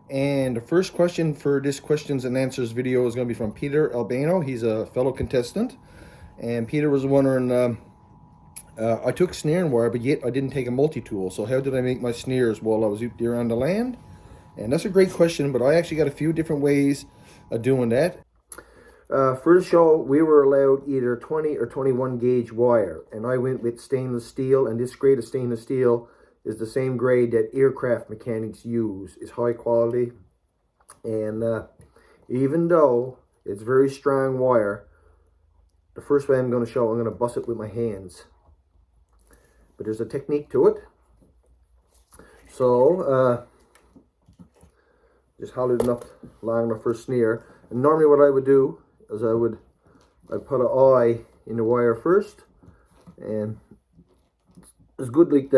And the first question for this questions and answers video is going to be from Peter Albano. He's a fellow contestant. And Peter was wondering, I took snare and wire, but yet I didn't take a multi-tool. So how did I make my snares while I was out there on the land? And that's a great question, but I actually got a few different ways of doing that. For the show, we were allowed either 20 or 21 gauge wire, and I went with stainless steel, and this grade of stainless steel is the same grade that aircraft mechanics use. It's high quality, and even though it's very strong wire, the first way I'm going to show, I'm going to bust it with my hands. But there's a technique to it. So, just hold it enough long enough for a snare. And normally what I would do is I'd put an eye in the wire first, and it's good like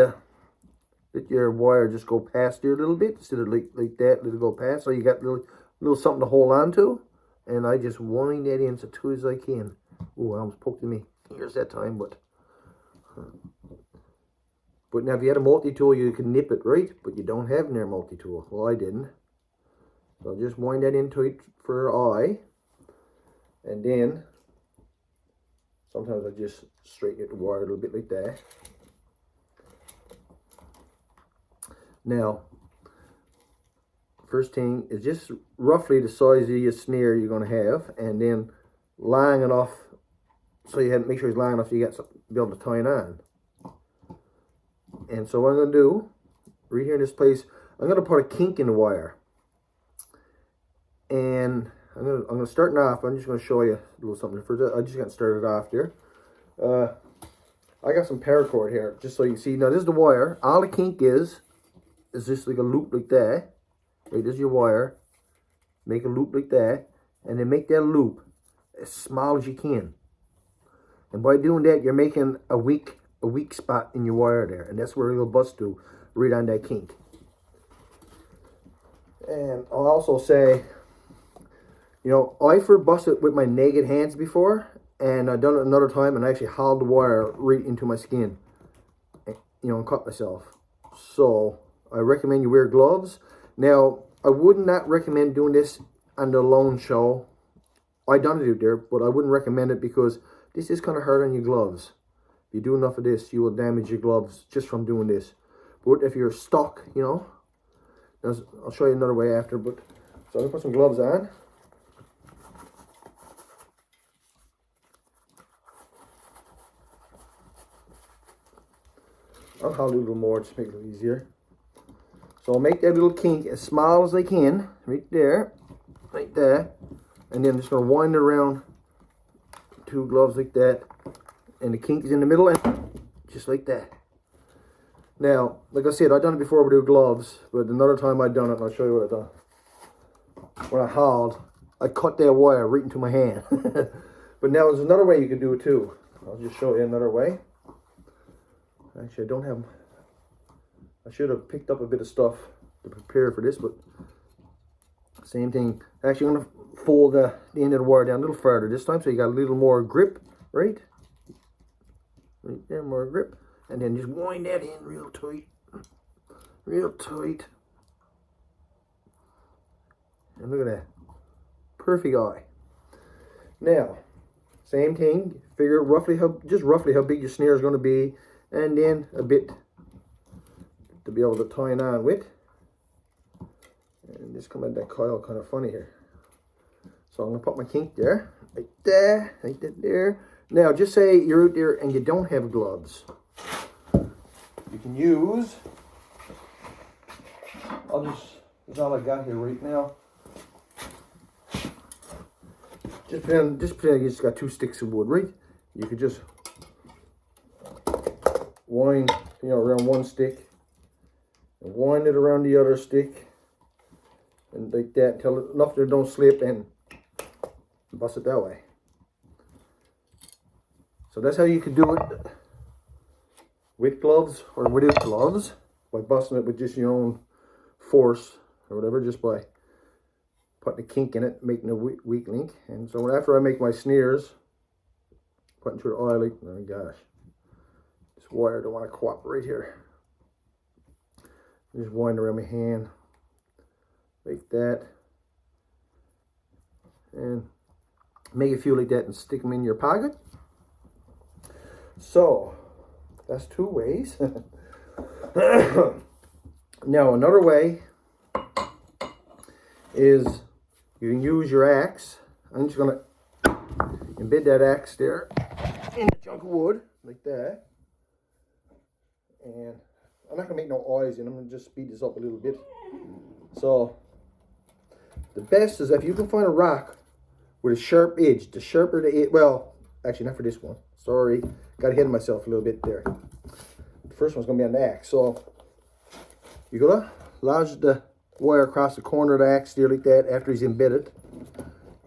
let your wire just go past here a little bit instead of like that, let it go past. So you got a little something to hold on to, and I just wind that in as tight as I can. Oh, I almost poked in my fingers that time, but now if you had a multi-tool, you could nip it, right? But you don't have near multi-tool. Well, I didn't. So I'll just wind that in tight for an eye. And then, sometimes I just straighten it the wire a little bit like that. Now, first thing is just roughly the size of your snare you're going to have. And then long enough, so you have to make sure it's long enough so you got something to be able to tie it on. And so what I'm going to do, right here in this place, I'm going to put a kink in the wire. And I'm gonna start off. I'm just gonna show you a little something first. I just got started off there. I got some paracord here, just so you can see. Now this is the wire. All the kink is just like a loop like that. Right, this is your wire. Make a loop like that, and then make that loop as small as you can. And by doing that, you're making a weak spot in your wire there, and that's where it'll bust to, right on that kink. And I'll also say, you know, I've busted with my naked hands before, and I've done it another time, and I actually hauled the wire right into my skin, you know, and cut myself. So I recommend you wear gloves. Now, I would not recommend doing this on the lone show. I done it out there, but I wouldn't recommend it because this is kind of hard on your gloves. If you do enough of this, you will damage your gloves just from doing this. But if you're stuck, you know, I'll show you another way after. But so I'm gonna put some gloves on. I'll hold it a little more just to make it a little easier. So I'll make that little kink as small as I can, right there, and then I'm just gonna wind it around two gloves like that, and the kink is in the middle, and just like that. Now, like I said, I've done it before with gloves, but another time I've done it, and I'll show you what I've done. When I hauled, I cut that wire right into my hand. But now there's another way you can do it too. I'll just show you another way. Actually, I should have picked up a bit of stuff to prepare for this, but same thing. Actually, I'm going to fold the end of the wire down a little further this time, so you got a little more grip, right? Right there, more grip. And then just wind that in real tight. Real tight. And look at that. Perfect eye. Now, same thing. Figure roughly how big your snare is going to be. And then a bit to be able to tie it on with. And just come at that coil kind of funny here. So I'm going to put my kink there. Like that. Like that there. Now, just say you're out there and you don't have gloves. You can use, that's all I got here right now. Just pretend you just got two sticks of wood, right? You could just wind, you know, around one stick, and wind it around the other stick, and like that until enough that it don't slip, and bust it that way. So that's how you could do it with gloves or without gloves, by busting it with just your own force or whatever, just by putting a kink in it, making a weak link. And so after I make my snares, putting through the oil, like, oh my gosh, this wire don't want to cooperate here. Just wind around my hand, like that, and make a few like that and stick them in your pocket. So that's 2 ways. Now another way is you can use your axe. I'm just gonna embed that axe there in the chunk of wood like that, and I'm not gonna make no noise in them. I'm gonna just speed this up a little bit. So the best is if you can find a rock with a sharp edge. The sharper the edge, well, actually not for this one. Sorry, got ahead of myself a little bit there. The first one's gonna be on the axe. So you're gonna lodge the wire across the corner of the axe there like that after he's embedded,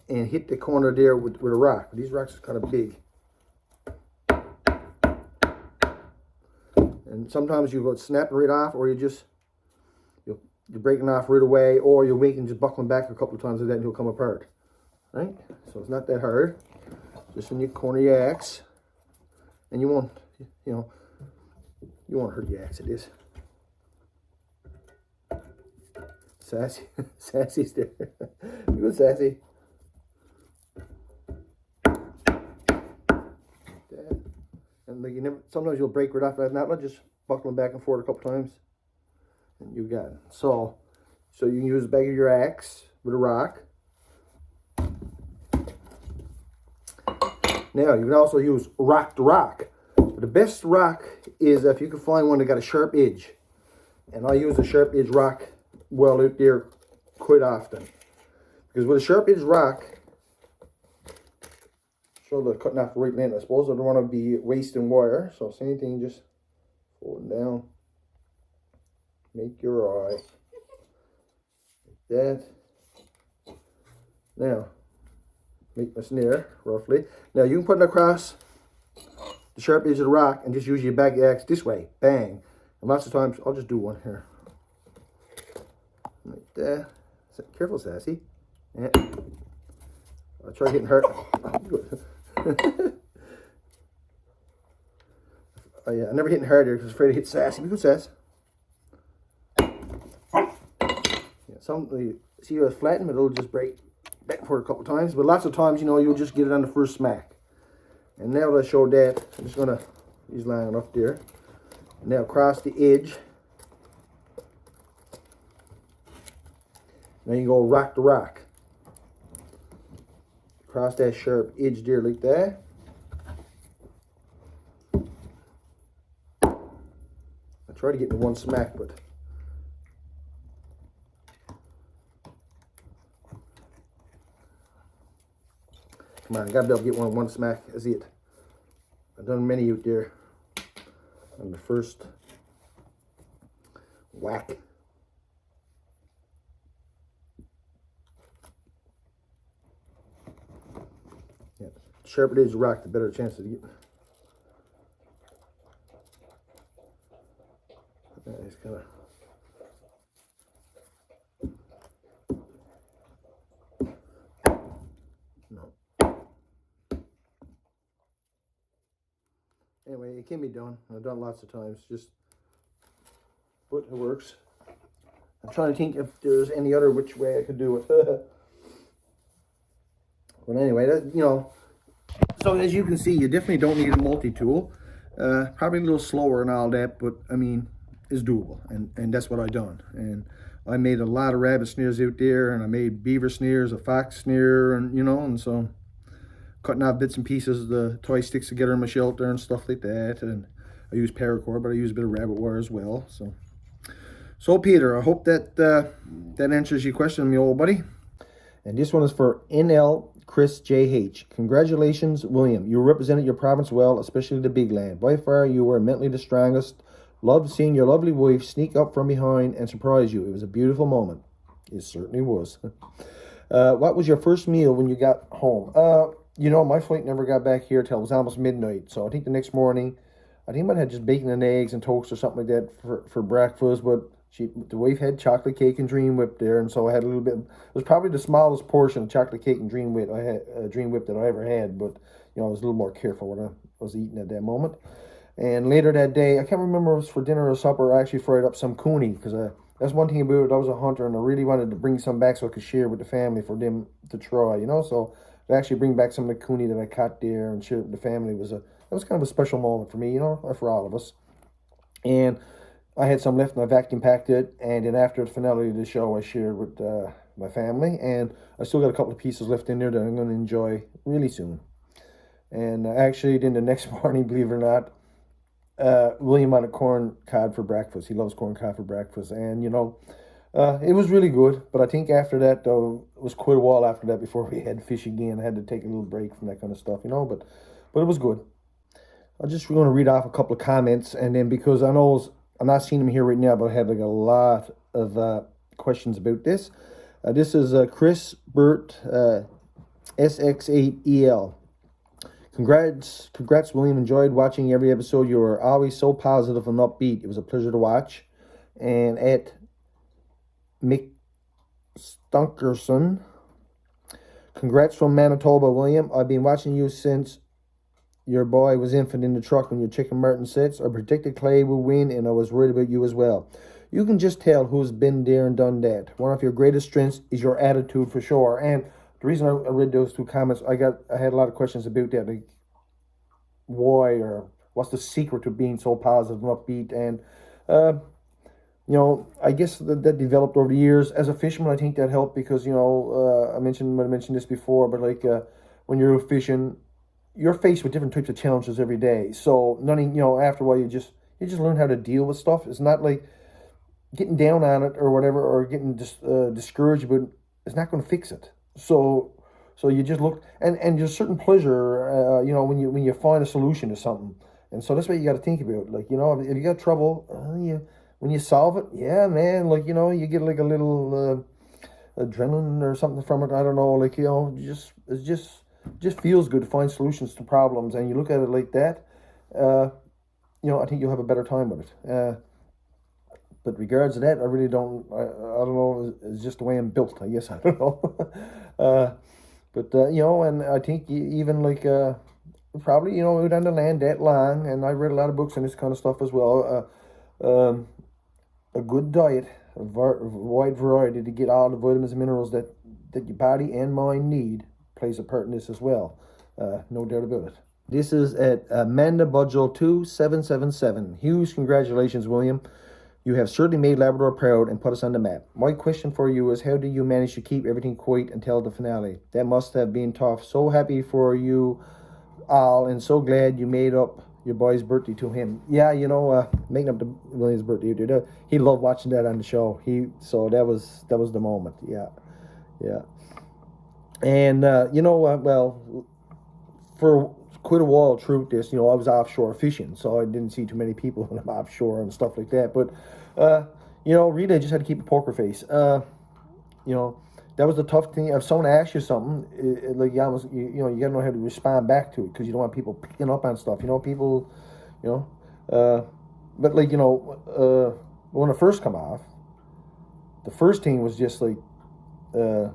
and hit the corner there with a rock. These rocks are kind of big. And sometimes you go snap it right off, or you're breaking off right away, or you're waiting, just buckling back a couple of times like that and he'll come apart. Right? So it's not that hard. Just when you corner your axe, and you won't hurt the axe. It is. Sassy. Sassy's there. You go, Sassy. And like sometimes you'll break right off that knot, just buckling back and forth a couple times, and you got it. So you can use the back of your axe with a rock. Now you can also use rock to rock. But the best rock is if you can find one that got a sharp edge, and I use a sharp edge rock well out there quite often, because with a sharp edge rock, so they're cutting off the right length. I suppose I don't want to be wasting wire, so same thing, just fold it down, make your eye like that. Now make my snare roughly. Now you can put it across the sharp edge of the rock and just use your back axe this way, bang. And lots of times I'll just do one here like that. Careful, Sassy. Yeah. I'll try getting hurt. Oh yeah, I'm never hitting harder because I'm afraid to hit Sassy. Be good, Sass. Yeah, see how it's flattened, but it'll just break back for a couple times. But lots of times, you'll just get it on the first smack. And now that I showed that, I'm just gonna use line up there. Now across the edge. Now you go rock to rock. Across that sharp edge there like that. I try to get in one smack, but come on, I gotta be able to get one smack. That's it. I've done many out there on the first whack. Yeah, the sharper it is rock, the better chance to get. It's kind of. Anyway, it can be done. I've done lots of times, but it works. I'm trying to think if there's any other which way I could do it. But anyway, so as you can see, you definitely don't need a multi-tool. Probably a little slower and all that, but I mean, it's doable, and that's what I done. And I made a lot of rabbit snares out there, and I made beaver snares, a fox snare, and and so cutting out bits and pieces of the toy sticks together in my shelter and stuff like that. And I use paracord, but I use a bit of rabbit wire as well. So Peter, I hope that that answers your question, my old buddy. And this one is for NL Chris JH. Congratulations, William. You represented your province well, especially the big land. By far, you were mentally the strongest. Loved seeing your lovely wife sneak up from behind and surprise you. It was a beautiful moment. It certainly was. What was your first meal when you got home? My flight never got back here till it was almost midnight. So I think the next morning, I think I might have just bacon and eggs and toast or something like that for breakfast. But the wife had chocolate cake and Dream Whip there, and so I had a little bit. It was probably the smallest portion of chocolate cake and Dream Whip that I ever had. But I was a little more careful when I was eating at that moment. And later that day, I can't remember if it was for dinner or supper. I actually fried up some cooney because That's one thing about it. I was a hunter, and I really wanted to bring some back so I could share with the family for them to try, you know. So to actually bring back some of the cooney that I caught there and share it with the family that was kind of a special moment for me, you know, or for all of us. And I had some left, and I vacuum packed it. And then after the finale of the show, I shared with my family, and I still got a couple of pieces left in there that I'm going to enjoy really soon. And actually, then the next morning, believe it or not, William had a corn cob for breakfast. He loves corn cob for breakfast, and you know, it was really good. But I think after that, though, it was quite a while after that before we had fish again. I had to take a little break from that kind of stuff, you know. But it was good. I'm just going to read off a couple of comments, and then because I know I'm not seeing them here right now, but I had like a lot of questions about this. This is Chris Burt SX8EL. Congrats, William. Enjoyed watching every episode. You were always so positive and upbeat. It was a pleasure to watch. And at Mick Stunkerson, congrats from Manitoba, William. I've been watching you since your boy was infant in the truck when your chicken Martin sits. I predicted Clay would win, and I was worried about you as well. You can just tell who's been there and done that. One of your greatest strengths is your attitude, for sure. And the reason I read those two comments, I had a lot of questions about that, like why or what's the secret to being so positive and upbeat. And you know, I guess that developed over the years. As a fisherman, I think that helped because, you know, I mentioned this before, but like when you're fishing, you're faced with different types of challenges every day. So nothing, you know, after a while you just learn how to deal with stuff. It's not like getting down on it or whatever, or getting discouraged, but it's not going to fix it. So you just look, and there's certain pleasure, you know, when you find a solution to something. And so that's what you got to think about. Like, you know, if you got trouble, when you solve it, yeah, man, like, you know, you get like a little adrenaline or something from it. I don't know, like, you know, it just feels good to find solutions to problems, and you look at it like that. You know, I think you'll have a better time with it. But regards to that, I really don't. I don't know. It's just the way I'm built. I guess I don't know. But you know, and I think even like probably, you know, we down the land that long, and I read a lot of books and this kind of stuff as well. A good diet, a wide variety to get all the vitamins and minerals that your body and mind need plays a part in this as well. No doubt about it. This is at Amanda Budgel 2777. Huge congratulations, William. You have certainly made Labrador proud and put us on the map. My question for you is, how do you manage to keep everything quiet until the finale? That must have been tough. So happy for you all, and so glad you made up your boy's birthday to him. Yeah, you know, making up the William's birthday, dude. He loved watching that on the show. So that was the moment. Yeah. And you know, well, for quite a while through this, you know, I was offshore fishing, so I didn't see too many people when I'm offshore and stuff like that. But you know, really, I just had to keep a poker face. You know, that was the tough thing. If someone asks you something, like you almost, you know, you gotta know how to respond back to it, because you don't want people picking up on stuff. You know, people, you know, but like, you know, when I first come off, the first thing was just like I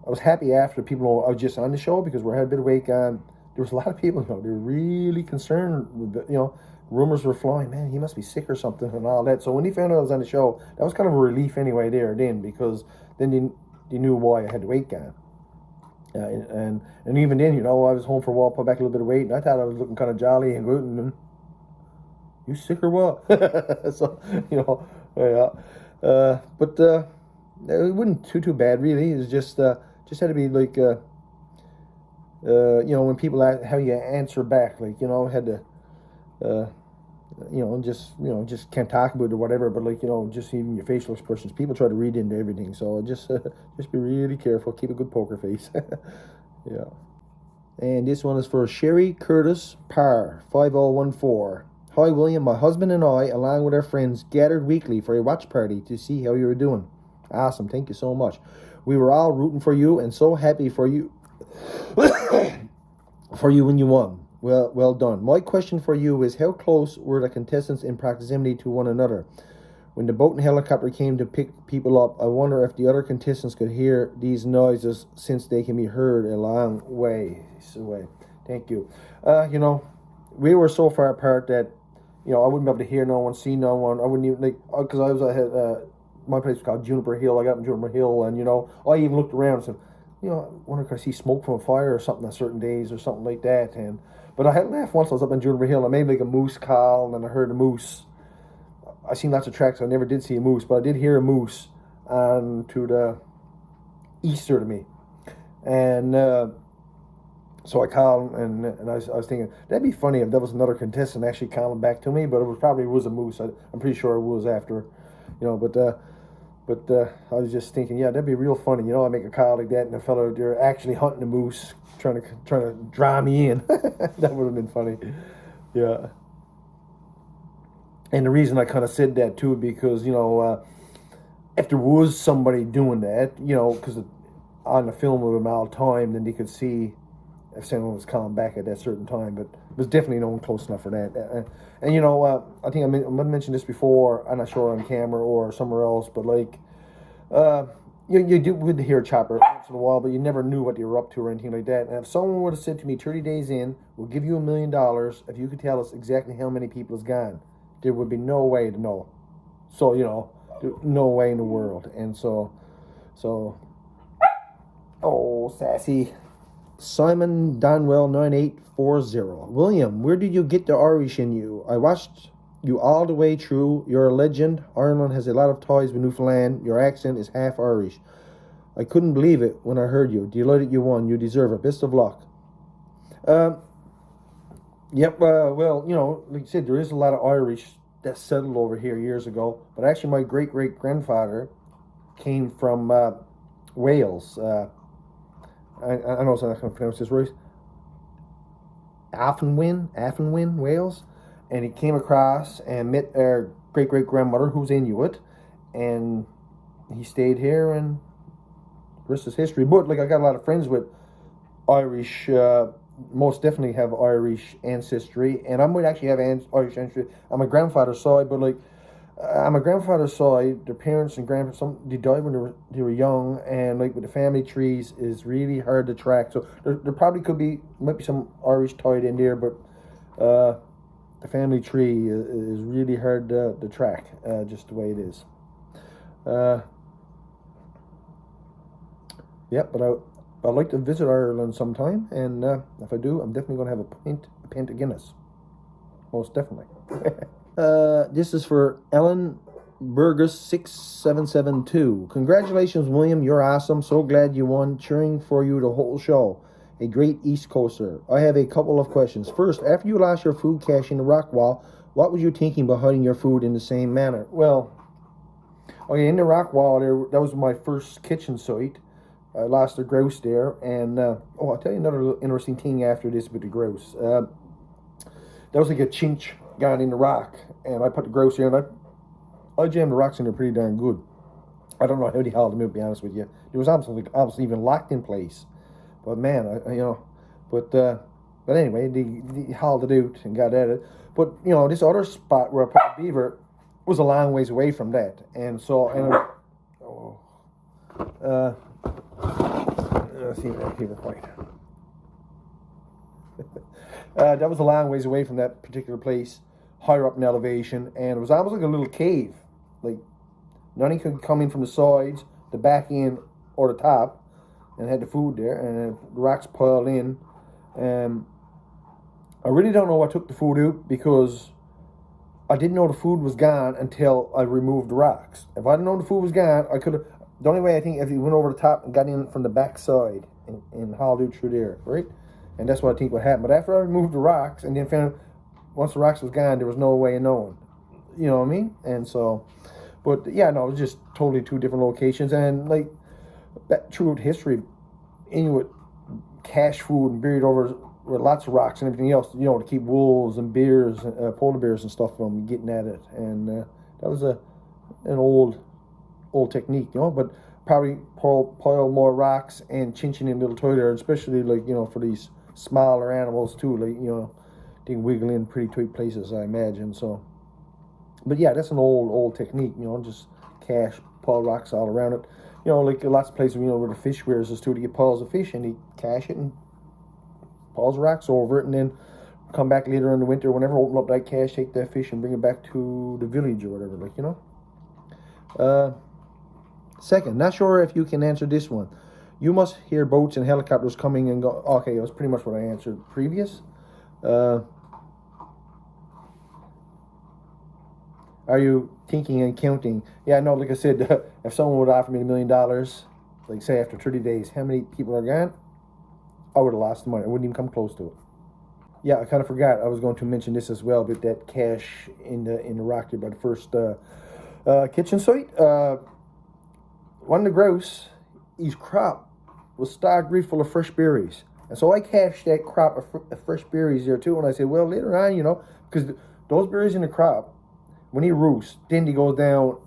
was happy after people know I was just on the show, because we had a bit of weight on. There was a lot of people, you know, they were really concerned with it, you know. Rumors were flying, man, he must be sick or something and all that. So when they found out I was on the show, that was kind of a relief anyway then, because then they knew why I had the weight on. And even then, you know, I was home for a while, put back a little bit of weight, and I thought I was looking kind of jolly and good, and you sick or what? So, you know, yeah. But it wasn't too bad, really. It was just had to be like, you know, when people ask how you answer back, like, you know, had to, you know, just can't talk about it or whatever, but like, you know, just even your facial expressions, people try to read into everything, so just be really careful, keep a good poker face. Yeah. And this one is for Sherry Curtis Parr, 5014. Hi, William. My husband and I, along with our friends, gathered weekly for a watch party to see how you were doing. Awesome. Thank you so much. We were all rooting for you and so happy for you for you when you won. Well done. My question for you is, how close were the contestants in proximity to one another? When the boat and helicopter came to pick people up, I wonder if the other contestants could hear these noises, since they can be heard a long ways away. Thank you. You know, we were so far apart that you know, I wouldn't be able to hear no one, see no one. I wouldn't even, like, because I had, my place was called Juniper Hill. I got up in Juniper Hill, and, you know, I even looked around and said, you know, I wonder if I see smoke from a fire or something on certain days or something like that. But I had laughed once I was up in Juniper Hill. I made like a moose call, and then I heard a moose. I seen lots of tracks. I never did see a moose, but I did hear a moose to the eastward of me. And so I called, and I was thinking, that'd be funny if there was another contestant actually calling back to me, but it probably was a moose. I'm pretty sure it was after, you know, but I was just thinking, yeah, that'd be real funny. You know, I make a call like that, and the fellow, they're actually hunting a moose, trying to draw me in. That would have been funny. Yeah. And the reason I kind of said that too, because, you know, if there was somebody doing that, you know, because on the film with them all the time, then they could see if someone was calling back at that certain time. But it was definitely no one close enough for that. And you know, I think I mentioned this before. I'm not sure on camera or somewhere else, but like, you would hear a chopper once in a while, but you never knew what they were up to or anything like that. And if someone would have said to me, 30 days in, we'll give you $1 million if you could tell us exactly how many people is gone, there would be no way to know. So, you know, no way in the world. And so, oh, sassy. Simon Donwell 9840. William, where did you get the Irish in you? I watched you all the way through. You're a legend. Ireland has a lot of ties with Newfoundland. Your accent is half Irish. I couldn't believe it when I heard you. Delighted you won. You deserve it. Best of luck. Yep. Well, you know, like I said, there is a lot of Irish that settled over here years ago. But actually, my great-great-grandfather came from Wales. I know I'm not going to pronounce this right. Athenwyn, Wales. And he came across and met our great-great-grandmother, who's Inuit. And he stayed here, and the rest is history. But, like, I got a lot of friends with Irish, most definitely have Irish ancestry. And I might actually have Irish ancestry on my grandfather's side, but, like, on my grandfather's side, their parents and grandparents, they died when they were young, and like with the family trees is really hard to track. So there probably might be some Irish tied in there, but the family tree is really hard to track, just the way it is. Yeah, but I'd like to visit Ireland sometime, and if I do, I'm definitely going to have a pint of Guinness. Most definitely. This is for Ellen Burgess 6772. Congratulations, William. You're awesome. So glad you won. Cheering for you the whole show. A great East Coaster. I have a couple of questions. First, after you lost your food cache in the rock wall, what was you thinking about hiding your food in the same manner? Well, okay, in the rock wall there, that was my first kitchen site. I lost the grouse there, and I'll tell you another little interesting thing after this with the grouse. That was like a chinch gone in the rock, and I put the grouse in, and I jammed the rocks in there pretty darn good. I don't know how they hauled them out, to be honest with you. It was obviously even locked in place. But man, you know, but anyway, they hauled it out and got at it. But you know, this other spot where I put the beaver was a long ways away from that, and so let's see that beaver point. That was a long ways away from that particular place, higher up in elevation, and it was almost like a little cave. Like nothing could come in from the sides, the back end, or the top, and had the food there, and the rocks piled in. I really don't know what took the food out, because I didn't know the food was gone until I removed the rocks. If I didn't know the food was gone, I could have. The only way, I think, if you went over the top and got in from the back side and hauled out through there, right? And that's what I think would happen. But after I removed the rocks and then found, once the rocks was gone, there was no way of knowing. You know what I mean? And so, but yeah, no, it was just totally two different locations. And like, throughout history, Inuit cache food and buried over with lots of rocks and everything else, you know, to keep wolves and bears, polar bears and stuff from getting at it. And that was an old technique, you know, but probably pile more rocks and chinching in little toilet, especially like, you know, for these smaller animals too, like, you know, they can wiggle in pretty tight places, I imagine. So, but yeah, that's an old technique, you know, just cache, pile rocks all around it. You know, like lots of places, you know, where the fish weirs is too, to get piles of fish, and they cache it and piles of rocks over it, and then come back later in the winter, whenever I open up that cache, take that fish and bring it back to the village or whatever, like, you know. Second, not sure if you can answer this one. You must hear boats and helicopters coming and go. Okay, it was pretty much what I answered previous. Are you thinking and counting? Yeah, no, like I said, if someone would offer me $1 million, like say after 30 days, how many people are gone? I would have lost the money. I wouldn't even come close to it. Yeah, I kind of forgot. I was going to mention this as well, but that cache in the rock there by the first kitchen site. One of the grouse, his crop was stocked right full of fresh berries. And so I cached that crop of fresh berries there too. And I said, well, later on, you know, because those berries in the crop, when he roosts, then he goes down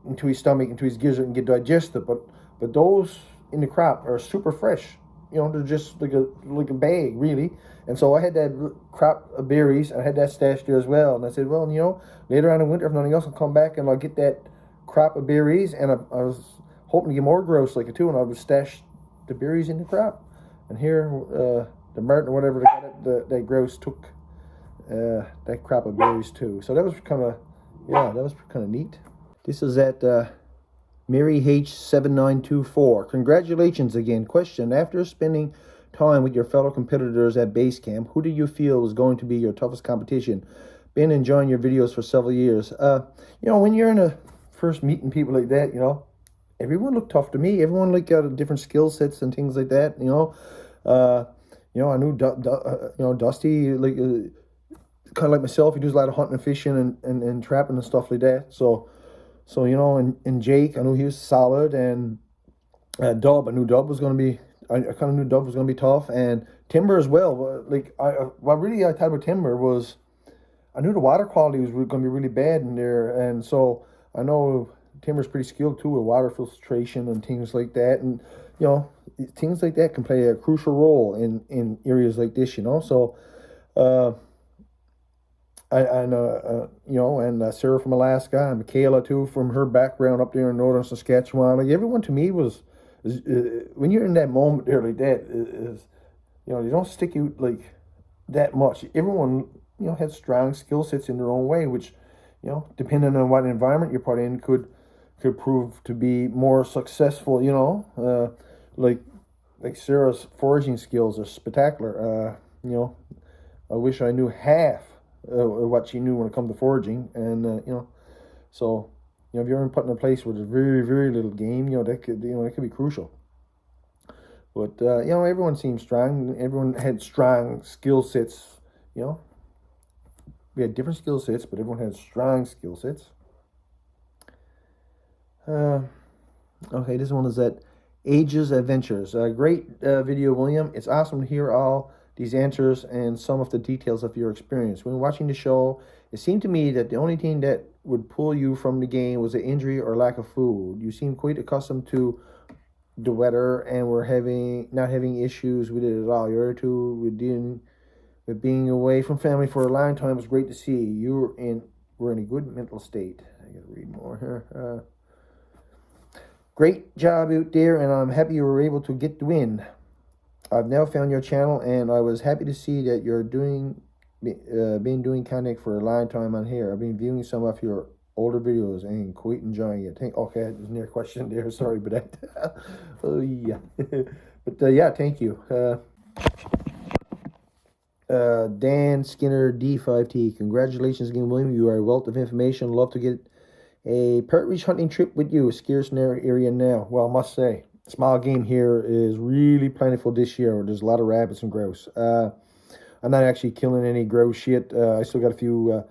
into his stomach, into his gizzard and get digested. But those in the crop are super fresh. You know, they're just like a bag, really. And so I had that crop of berries. I had that stashed there as well. And I said, well, you know, later on in winter, if nothing else, I'll come back and I'll get that crop of berries. And I was hoping to get more grouse like it too. And I would stash the berries in the crop. And here, the martin or whatever that grouse took that crop of berries too. So that was kind of, yeah, that was kind of neat. This is at Mary H7924. Congratulations again. Question: after spending time with your fellow competitors at base camp, who do you feel was going to be your toughest competition? Been enjoying your videos for several years. You know, when you're in a first meeting people like that, you know, everyone looked tough to me. Everyone like got different skill sets and things like that. You know, I knew you know, Dusty, like kind of like myself. He does a lot of hunting and fishing and trapping and stuff like that. So you know, and Jake, I knew he was solid, and Dub, I knew Dub was going to be. I kind of knew Dub was going to be tough, and Timber as well. Like what really I thought about Timber was, I knew the water quality was going to be really bad in there, and so I know Timber's pretty skilled too with water filtration and things like that, and you know, things like that can play a crucial role in areas like this, you know. So I know, you know, and Sarah from Alaska, and Michaela too, from her background up there in northern Saskatchewan. Like everyone to me was, when you're in that moment there like that, is, you know, you don't stick out like that much. Everyone, you know, had strong skill sets in their own way, which, you know, depending on what environment you're put in, could prove to be more successful. You know, like Sarah's foraging skills are spectacular. You know, I wish I knew half what she knew when it comes to foraging, and you know, so you know, if you're in put in a place where there's very, very little game, you know, that could be crucial. But you know, everyone seemed strong. Everyone had strong skill sets. You know, we had different skill sets, but everyone had strong skill sets. Okay, this one is at Ages Adventures. Great video, William. It's awesome to hear all these answers and some of the details of your experience. When watching the show, it seemed to me that the only thing that would pull you from the game was an injury or lack of food. You seem quite accustomed to the weather and were not having issues with it at all. Your attitude with being away from family for a long time was great to see. You were in a good mental state. I gotta read more here. Great job out there, and I'm happy you were able to get the win. I've now found your channel, and I was happy to see that you're been doing content for a long time on here. I've been viewing some of your older videos and quite enjoying it. Okay, there's another question there. Sorry about that. Oh yeah, but yeah, thank you. Dan Skinner D5T. Congratulations again, William. You are a wealth of information. Love to get a partridge hunting trip with you. Scarce in our area now. Well, I must say, small game here is really plentiful this year. There's a lot of rabbits and grouse. I'm not actually killing any grouse yet. I still got a few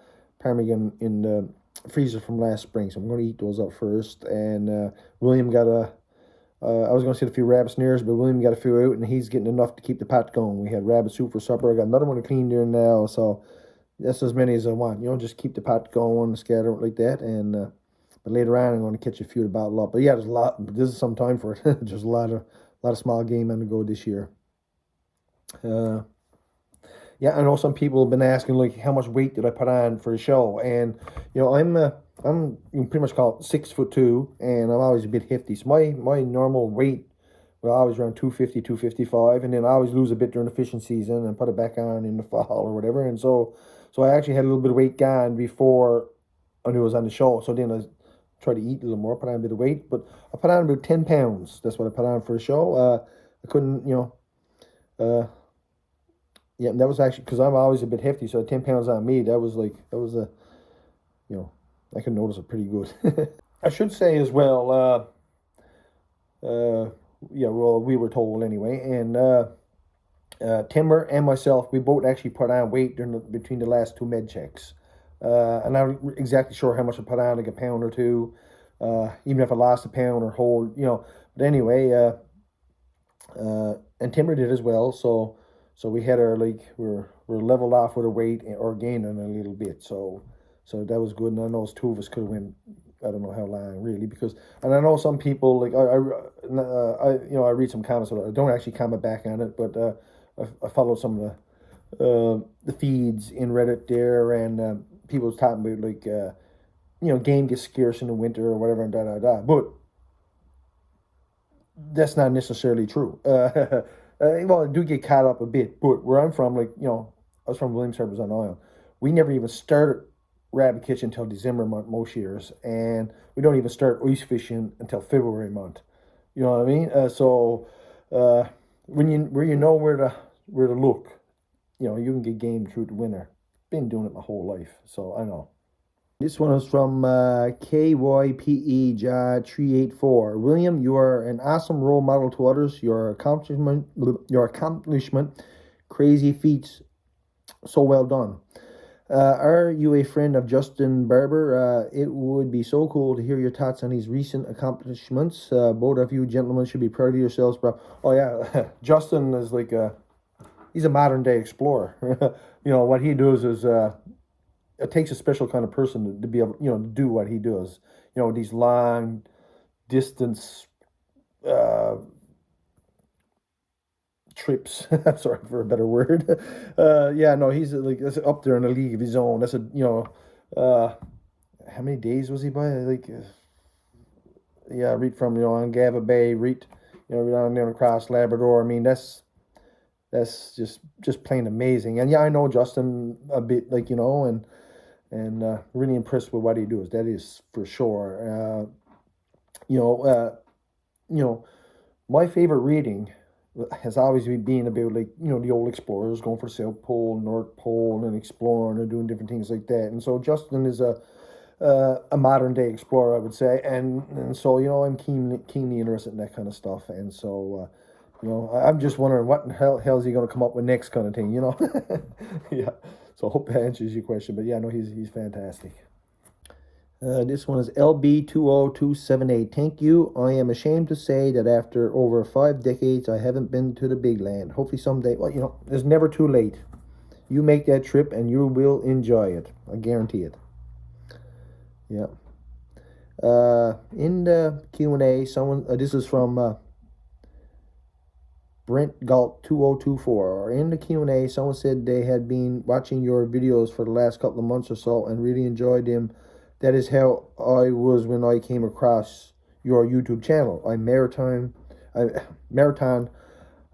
ptarmigan in the freezer from last spring, so I'm going to eat those up first. And William got I was going to say a few rabbit snares, but William got a few out, and he's getting enough to keep the pot going. We had rabbit soup for supper. I got another one to clean there now, so that's as many as I want. You know, just keep the pot going, scatter it like that, and but later on, I'm going to catch a few to bottle up. But yeah, there's a lot. This is some time for it. There's a lot of small game on the go this year. Yeah, I know some people have been asking like, how much weight did I put on for the show? And you know, I'm you can pretty much call it 6'2", and I'm always a bit hefty. So my normal weight well, always around 250, 255, and then I always lose a bit during the fishing season and put it back on in the fall or whatever. And so I actually had a little bit of weight gone before I knew I was on the show. So then I tried to eat a little more, put on a bit of weight, but I put on about 10 pounds. That's what I put on for the show. I couldn't, yeah, that was actually because I'm always a bit hefty, so 10 pounds on me, that was a, I can notice it pretty good. I should say as well, yeah, well, we were told anyway, and Timber and myself, we both actually put on weight between the last two med checks. And I'm not exactly sure how much I put on, like a pound or two, even if I lost a pound or hold, But anyway, and Timber did as well, so we had our, we're leveled off with our weight or gaining a little bit, so that was good. And I know those two of us could have went, I don't know how long really, because, and I know some people, like I read some comments, I don't actually comment back on it, but I follow some of the feeds in Reddit there, and people was talking about, like, game gets scarce in the winter or whatever, and da. But that's not necessarily true. Well, I do get caught up a bit, but where I'm from, I was from Williamsburg on Island. We never even started rabbit kitchen until December month most years, and we don't even start ice fishing until February month. You know what I mean? So when you know where to look, you can get game through the winter. Been doing it my whole life, so I know. This one is from KYPE Ja 384. William, you are an awesome role model to others. Your accomplishment, crazy feats, so well done. Are you a friend of Justin Barber? It would be so cool to hear your thoughts on these recent accomplishments. Both of you gentlemen should be proud of yourselves, bro. Oh yeah, Justin is he's a modern day explorer. What he does is it takes a special kind of person to be able, to do what he does. These long distance trips. Sorry for a better word. Yeah, no, he's that's up there in a league of his own. That's how many days was he by? Yeah, read from Angava Bay, read down there across Labrador. I mean, that's just plain amazing. And yeah, I know Justin a bit, and really impressed with what he does. That is for sure. My favorite reading has always been about the old explorers going for the South Pole, North Pole, and exploring and doing different things like that. And so Justin is a modern day explorer, I would say, and so I'm keenly interested in that kind of stuff. And so I'm just wondering what the hell is he going to come up with next, kind of thing, Yeah. So I hope that answers your question. But yeah, no, he's fantastic. This one is LB20278. Thank you. I am ashamed to say that after over 5 decades, I haven't been to the big land. Hopefully someday, well, it's never too late. You make that trip and you will enjoy it. I guarantee it. Yeah. In the Q&A, someone, this is from Brent G 2024. In the Q&A, someone said they had been watching your videos for the last couple of months or so and really enjoyed them. That is how I was when I came across your YouTube channel. I marathon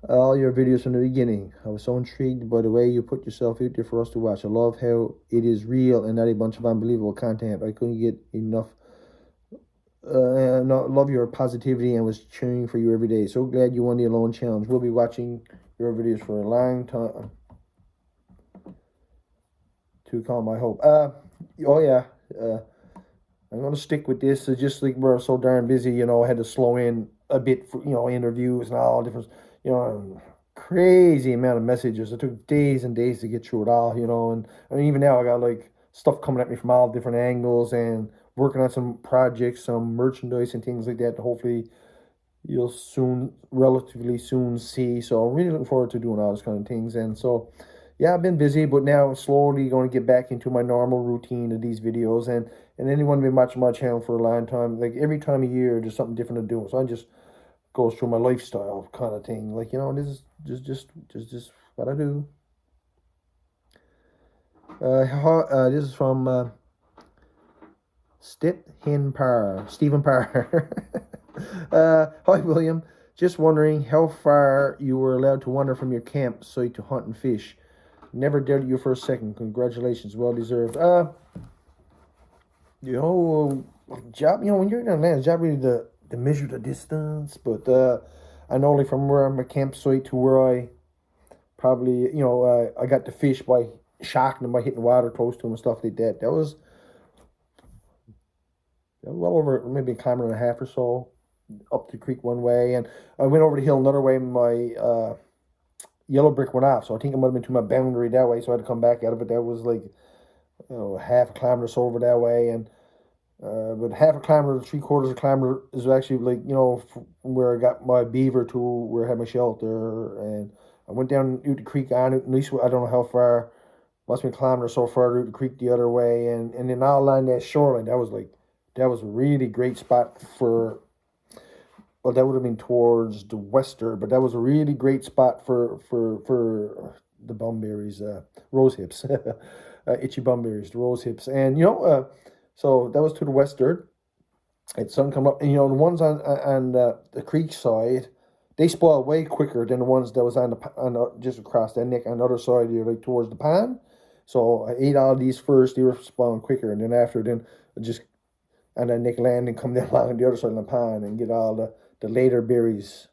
all your videos from the beginning. I was so intrigued by the way you put yourself out there for us to watch. I love how it is real and not a bunch of unbelievable content. I couldn't get enough. Love your positivity and was cheering for you every day. So glad you won the Alone Challenge. We'll be watching your videos for a long time to come, I hope. Oh yeah. I'm going to stick with this. It's just we're so darn busy, I had to slow in a bit for, interviews and all different, crazy amount of messages. It took days and days to get through it all, and I mean, even now I got stuff coming at me from all different angles and working on some projects, some merchandise and things like that that hopefully you'll relatively soon see. So I'm really looking forward to doing all those kind of things. And so, yeah, I've been busy, but now slowly going to get back into my normal routine of these videos. And anyone been watching my channel for a long time, every time of year, there's something different to do. So I just goes through my lifestyle kind of thing. This is just what I do. This is from Stephen Parr. Hi, William. Just wondering how far you were allowed to wander from your campsite to hunt and fish. Never doubted you for a second. Congratulations, well deserved. Job. When you're on land, it's not really to measure the distance, but I know like from where I'm a campsite to where I probably I got to fish by shocking them by hitting water close to them and stuff like that. That was well over maybe a kilometer and a half or so up the creek one way, and I went over the hill another way. My yellow brick went off, so I think it might have been to my boundary that way, so I had to come back out of it. That was like half a kilometer or so over that way, and but half a kilometer, 3/4 of a kilometer is actually like from where I got my beaver to where I had my shelter, and I went down out the creek on it. At least I don't know how far, must be a kilometer or so further out the creek the other way, and then all along that shoreline. That was a really great spot for. Well, that would have been towards the western, but that was a really great spot for the bumberries, rose hips, itchy bumberries, the rose hips, and so that was to the western. It's sun come up, and the ones on the creek side, they spoil way quicker than the ones that was on just across that neck on the other side, like towards the pond. So I ate all these first; they were spoiling quicker, and then after, I just and then neck land and come down along the other side of the pond and get all the later berries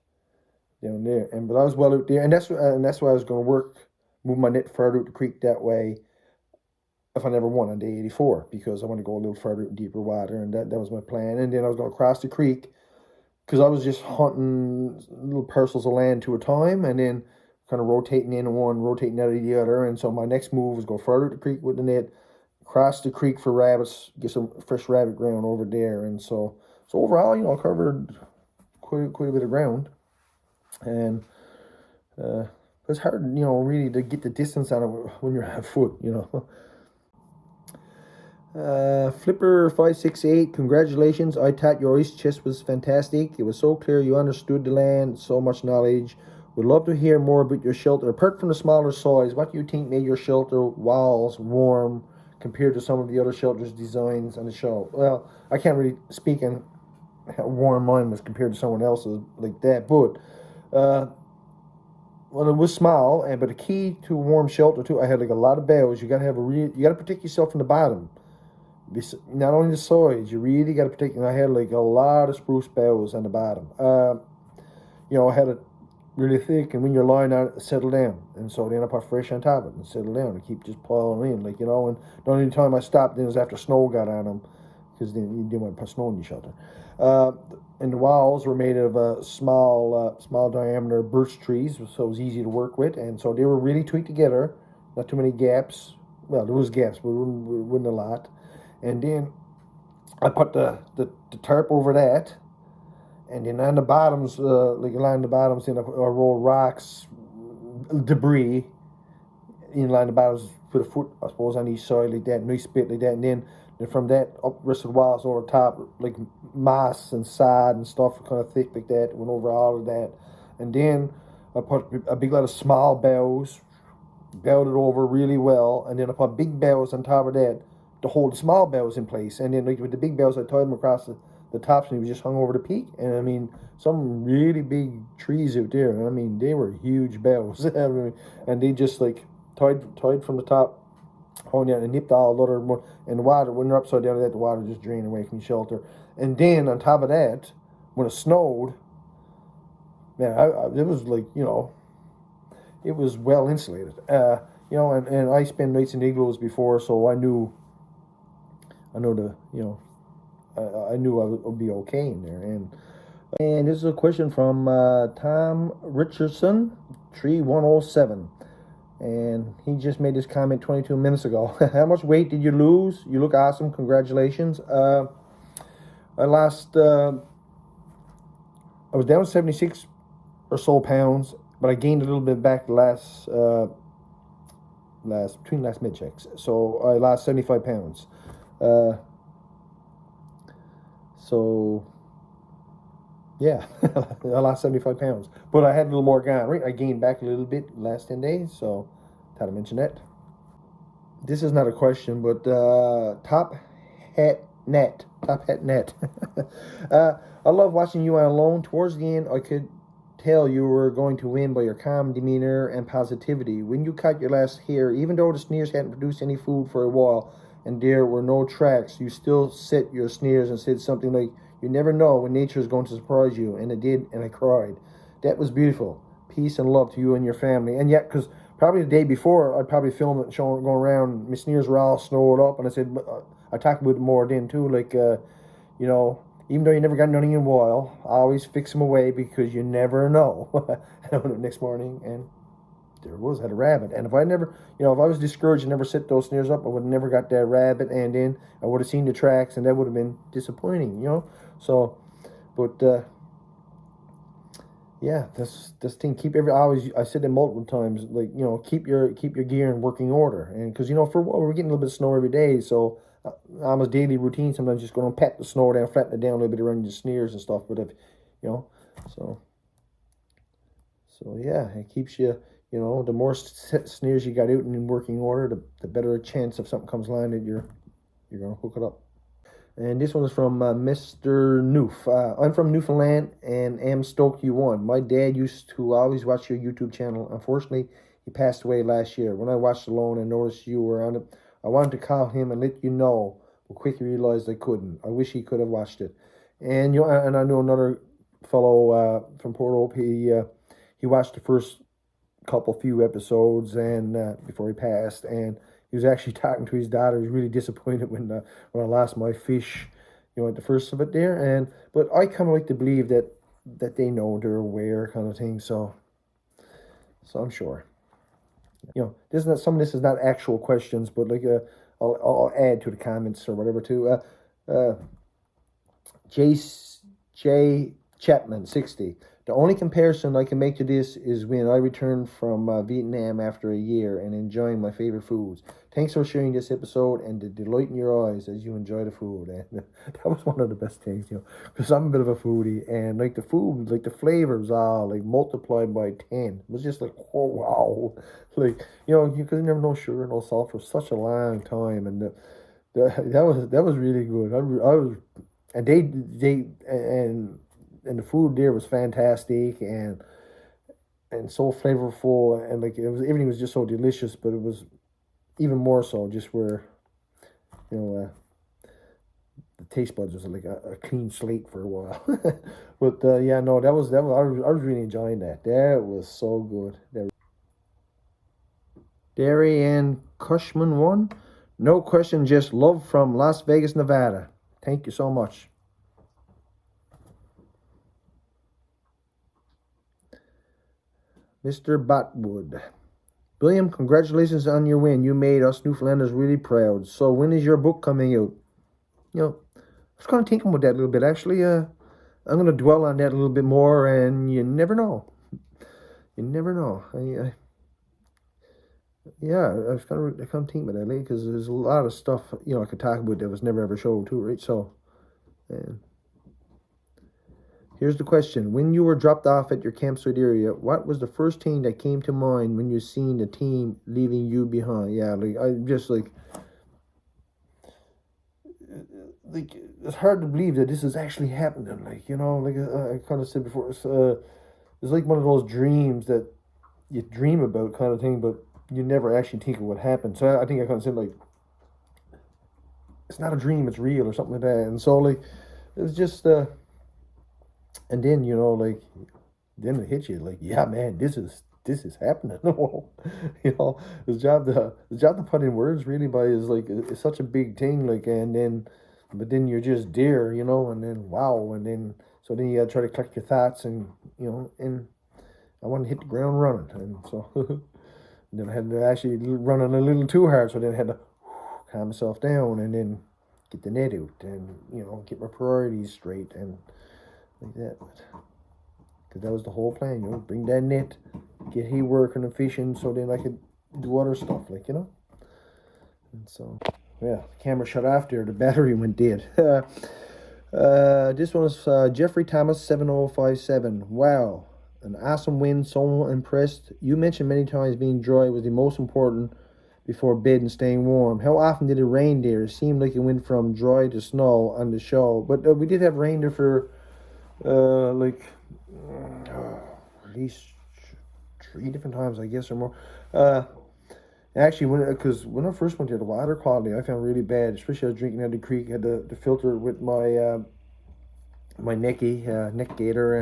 down there. But I was well out there, and that's why I was going to move my net further out the creek that way. If I never won on day 84, because I want to go a little further in deeper water, and that was my plan. And then I was going to cross the creek, because I was just hunting little parcels of land to a time, and then kind of rotating in one, rotating out of the other. And so my next move was go further the creek with the net, cross the creek for rabbits, get some fresh rabbit ground over there. And so overall, I covered quite a bit of ground, and it's hard, really to get the distance out of it when you're on foot, Flipper 568, congratulations. I thought your ice chest was fantastic. It was so clear you understood the land, so much knowledge. Would love to hear more about your shelter. Apart from the smaller size, what do you think made your shelter walls warm compared to some of the other shelters' designs on the show? Well, I can't really speak on how warm mine was compared to someone else's like that, but well, it was small, but the key to a warm shelter too, I had like a lot of boughs. You gotta protect yourself from the bottom. Not only the sides, you really got to protect. And I had like a lot of spruce boughs on the bottom. I had it really thick, and when you're lying on it, settle down. And so then I put fresh on top of it and settle down and keep just piling in, and the only time I stopped then was after snow got on them, because then you didn't want to put snow in your shelter. And the walls were made of small diameter birch trees, so it was easy to work with, and so they were really tweaked together. Not too many gaps. Well, there was gaps, but it wasn't a lot. And then I put the tarp over that, and then on the bottoms, like along the bottoms, then I roll rocks, debris, line the bottoms, put a foot, I suppose, on each side like that, nice bit like that, and then from that up rest of the walls over top, like moss and sod and stuff, kind of thick like that, went over all of that, and then I put a big lot of small boughs, bowed it over really well, and then I put big boughs on top of that to hold the small boughs in place, and then like with the big boughs I tied them across the tops, and he was just hung over the peak. And I mean, some really big trees out there, and I mean, they were huge boughs. And they just like tied from the top, holding down, and nipped all the other, and the water, when they're upside down, the water just drained away from the shelter. And then on top of that, when it snowed, man, it was like, it was well insulated. And I spent nights in igloos before, so I knew I knew I would be okay in there. And this is a question from Tom Richardson, 3107. And he just made this comment 22 minutes ago. How much weight did you lose? You look awesome. Congratulations. I lost, I was down 76 or so pounds, but I gained a little bit back between last mid checks. So I lost 75 pounds. So yeah, I lost 75 pounds, but I had a little more gone, right? I gained back a little bit the last 10 days, so had to mention that. This is not a question, but Top Hat Net. I love watching you on Alone. Towards the end, I could tell you were going to win by your calm demeanor and positivity. When you cut your last hare, even though the snares hadn't produced any food for a while and there were no tracks, you still set your snares and said something like, "You never know when nature is going to surprise you." And it did, and I cried. That was beautiful. Peace and love to you and your family. And yet, because probably the day before, I'd probably film it, showing, going around, my snares were all snowed up, and I said, I talked about it more then too, like, you know, even though you never got nothing in a while, always fix them away because you never know. And I went up next morning and there it was, had a rabbit. And if I never, you know, if I was discouraged and never set those snares up, I would have never got that rabbit, and then I would have seen the tracks, and that would have been disappointing, you know. So, but yeah, this thing, keep I said it multiple times, like, you know, keep your gear in working order, and because, you know, for a while we're getting a little bit of snow every day, so almost daily routine sometimes just going to pat the snow down, flatten it down a little bit around your snares and stuff. But if, you know, so yeah, it keeps you, you know, the more snares you got out and in working order, the better a chance if something comes along that you're going to hook it up. And this one is from Mr. Noof. I'm from Newfoundland and am stoked you won. My dad used to always watch your YouTube channel. Unfortunately, he passed away last year. When I watched alone and noticed you were on it, I wanted to call him and let you know, but quickly realized I couldn't. I wish he could have watched it. And, you know, and I know another fellow from Port Hope. He watched the first few episodes and before he passed, and he was actually talking to his daughter. He was really disappointed when I lost my fish, you know, at the first of it there. But I kind of like to believe that they know, they're aware, kind of thing. So I'm sure. You know, some of this is not actual questions, but like I'll add to the comments or whatever too. J. Chapman 60. The only comparison I can make to this is when I returned from Vietnam after a year and enjoying my favorite foods. Thanks for sharing this episode and the delight in your eyes as you enjoy the food. And that was one of the best things, you know, because I'm a bit of a foodie, and like the food, like the flavors all like multiplied by 10. It was just like, oh wow, like, you know, you could never know sugar, no salt for such a long time, and that was really good. I was, and and the food there was fantastic and so flavorful, and like everything was just so delicious. But it was even more so just where, you know, the taste buds was like a clean slate for a while. But yeah, no, I was really enjoying that. That was so good. Derry and Cushman won. No question, just love from Las Vegas, Nevada. Thank you so much. Mr. Botwood. William, congratulations on your win. You made us Newfoundlanders really proud. So when is your book coming out? You know, I was kind of thinking about that a little bit, actually. I'm going to dwell on that a little bit more, and you never know. You never know. Yeah, I was kind of thinking about that lately, because there's a lot of stuff, you know, I could talk about that was never ever showed too, right? So, here's the question. When you were dropped off at your campsite area, what was the first thing that came to mind when you seen the team leaving you behind? Yeah, like, I just like it's hard to believe that this is actually happening. Like, you know, like I kind of said before, it's like one of those dreams that you dream about, kind of thing, but you never actually think of what happened. So I think I kind of said, like, it's not a dream, it's real, or something like that. And so, like, it's just and then, you know, like, then it hits you, like, yeah, man, this is happening. You know, his job to put in words really by is like, it's such a big thing, like, but then you're just there, you know, and then wow, and then so then you gotta try to collect your thoughts, and you know, and I want to hit the ground running, and so then I had to actually run a little too hard, so then I had to calm myself down and then get the net out and, you know, get my priorities straight and like that. Because that was the whole plan, you know, bring that net, get he working and fishing, so then I could do other stuff, like, you know. And so, yeah, the camera shut off there, the battery went dead. This one is Jeffrey Thomas 7057. Wow, an awesome win, so impressed. You mentioned many times being dry was the most important before bed and staying warm. How often did it rain there? It seemed like it went from dry to snow on the show, but we did have rain there for like least 3 different times, I guess, or more. Actually, because when I first went there, the water quality I found really bad. Especially I was drinking out of the creek. Had the filter with my my neck gaiter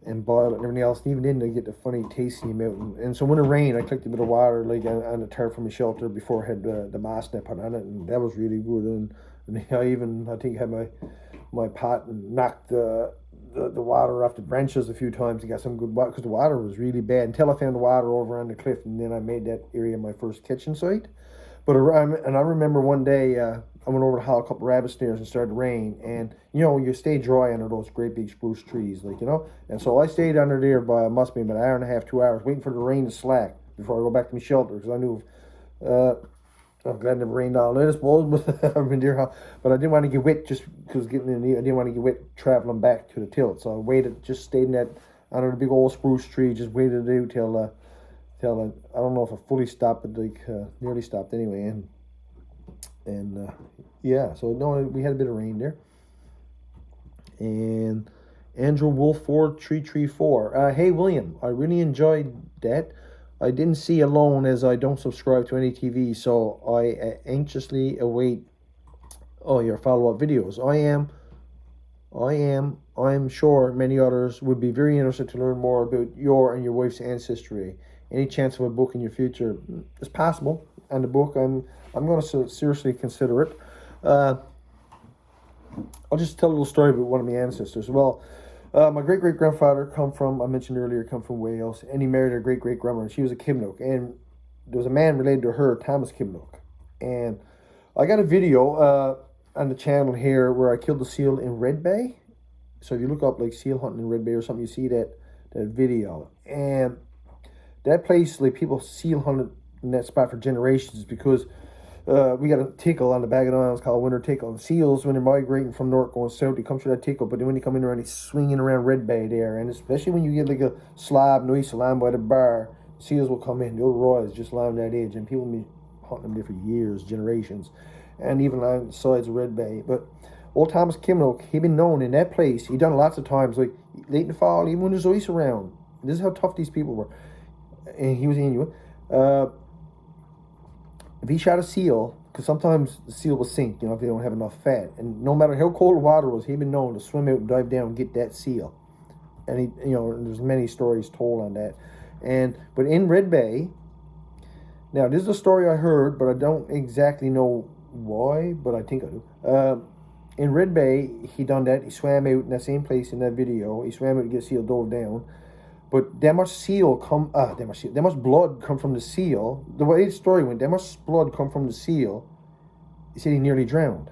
and boil it and everything else. And even then, they get the funny taste in your mouth. And so when it rained, I collected a bit of water like on the tarp from the shelter before I had the mask that I put on it, and that was really good. And I think had my pot and knocked the water off the branches a few times to get some good water, because the water was really bad until I found the water over on the cliff, and then I made that area my first kitchen site. But I remember one day I went over to haul a couple rabbit snares and started to rain, and you stay dry under those great big spruce trees, and so I stayed under there by must be about an hour and a half, 2 hours, waiting for the rain to slack before I go back to my shelter, because I knew I'm glad it never rained all night, I suppose, but I've been there. But I didn't want to get wet just because I didn't want to get wet traveling back to the tilt. So I waited, just stayed in that under the big old spruce tree, just waited it out till I don't know if I fully stopped, but nearly stopped anyway. And yeah, so no, we had a bit of rain there. And Andrew Wolf 4334. Hey William, I really enjoyed that. I didn't see Alone as I don't subscribe to any TV, so I anxiously await your follow-up videos. I'm sure many others would be very interested to learn more about your and your wife's ancestry. Any chance of a book in your future? It's possible. And the book, I'm going to seriously consider it. I'll just tell a little story about one of my ancestors. Well, my great-great-grandfather I mentioned earlier, come from Wales, and he married her great-great-grandmother. She was a Kimnook, and there was a man related to her, Thomas Kimnook. And I got a video on the channel here where I killed the seal in Red Bay. So if you look up like seal hunting in Red Bay or something, you see that video. And that place, like, people seal hunted in that spot for generations, because we got a tickle on the back of the island called winter tickle. And seals, when they're migrating from north going south, they come through that tickle. But then when they come in around, they swinging around Red Bay there. And especially when you get like a slab nice land by the bar, seals will come in. The old royals just along that edge, and people be hunting them there for years, generations, and even on the sides of Red Bay. But old Thomas Kimnook, he been known in that place. He done lots of times, like late in the fall, even when there's ice around. This is how tough these people were. And he was Inuit. If he shot a seal, because sometimes the seal will sink, if they don't have enough fat, and no matter how cold the water was, he'd been known to swim out and dive down and get that seal. And there's many stories told on that. But in Red Bay, now this is a story I heard, but I don't exactly know why, but I think I do. In Red Bay, he done that. He swam out in that same place in that video. He swam out to get seal, dove down. But that much blood come from the seal. The way the story went, that much blood come from the seal. He said he nearly drowned.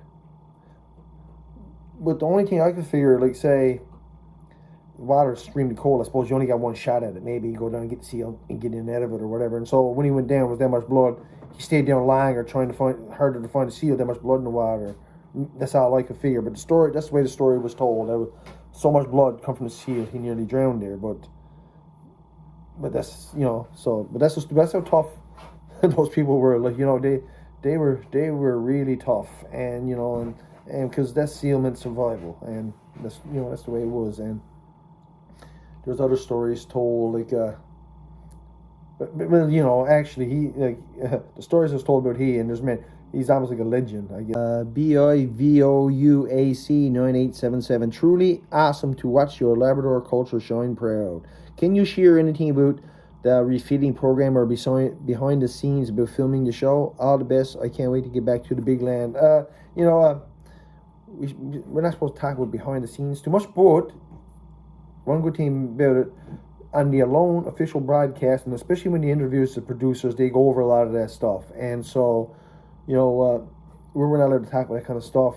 But the only thing I could figure, like, say, the water's extremely cold. I suppose you only got one shot at it. Maybe you go down and get the seal and get in out of it or whatever. And so when he went down with that much blood, he stayed down lying or trying to harder to find the seal. That much blood in the water. That's all I could figure. But that's the way the story was told. There was so much blood come from the seal, he nearly drowned there. But that's that's how tough those people were. Like, they were really tough, and and because that seal meant survival, and that's the way it was. And there's other stories told, like but actually he the stories that's told about and there's many. He's almost like a legend, I guess. BIVOUAC 9877. Truly awesome to watch your Labrador culture shine proud. Can you share anything about the refitting program or behind the scenes about filming the show? All the best. I can't wait to get back to the big land. We're not supposed to talk about behind the scenes too much, but one good thing about it, on the Alone official broadcast, and especially when the interviews the producers, they go over a lot of that stuff. And so, we're not allowed to talk about that kind of stuff.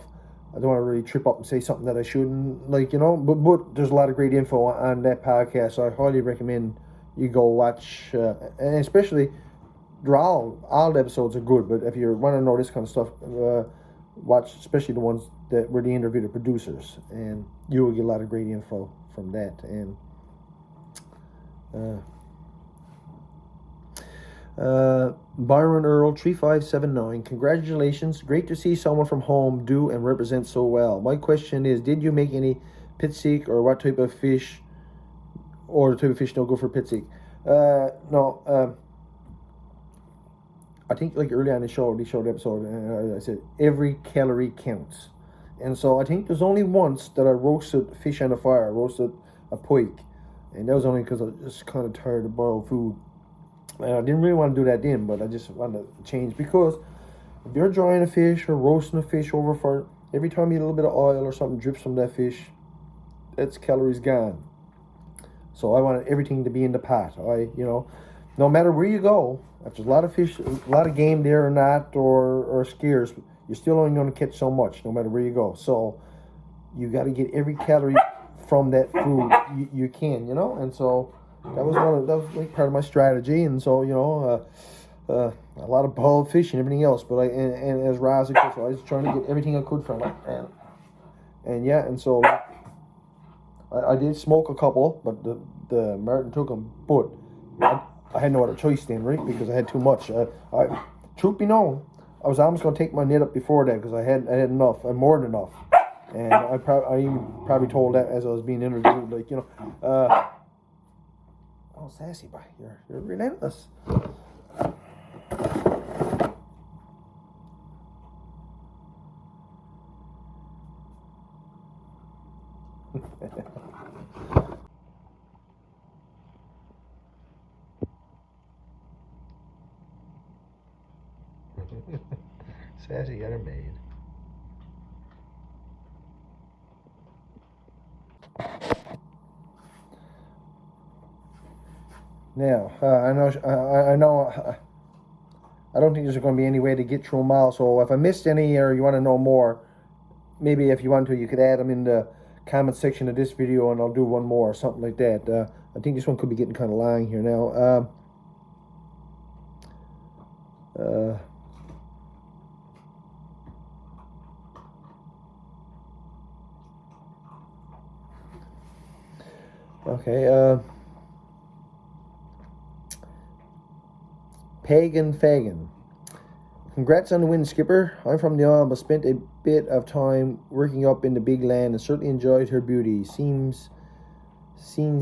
I don't want to really trip up and say something that I shouldn't, but there's a lot of great info on that podcast, so I highly recommend you go watch, and especially, all the episodes are good, but if you want to know this kind of stuff, watch especially the ones that where they interview the producers, and you will get a lot of great info from that. And Byron Earl 3579, congratulations, great to see someone from home do and represent so well. My question is, did you make any pitseek, or what type of fish or the type of fish no good for pit steak. No. I think like early on the show, the episode, I said every calorie counts. And so I think there's only once that I roasted fish on the fire, roasted a pike. And that was only because I was just kind of tired of boiled food. And I didn't really want to do that then, but I just wanted to change. Because if you're drying a fish or roasting a fish over fire, every time you get a little bit of oil or something drips from that fish, that's calories gone. So I wanted everything to be in the pot. No matter where you go, if there's a lot of fish, a lot of game there or not, or scarce, you're still only going to catch so much, no matter where you go. So you got to get every calorie from that food you can, And so that was like part of my strategy. And so a lot of boiled fish and everything else. But and as raw as I could, so I was trying to get everything I could from it. And so I did smoke a couple, but the Martin took them. But I had no other choice then, right? Because I had too much. Truth be known, I was almost going to take my net up before that because I had enough, and more than enough. And I even probably told that as I was being interviewed, like, oh, sassy boy, you're relentless. Sassy got her made. Now, I know. I don't think there's going to be any way to get through them all. So if I missed any or you want to know more, maybe if you want to, you could add them in the comment section of this video, and I'll do one more or something like that. I think this one could be getting kind of long here now. Okay. Pagan Fagan. Congrats on the win, Skipper. I'm from the island, but spent a bit of time working up in the big land and certainly enjoyed her beauty. Seems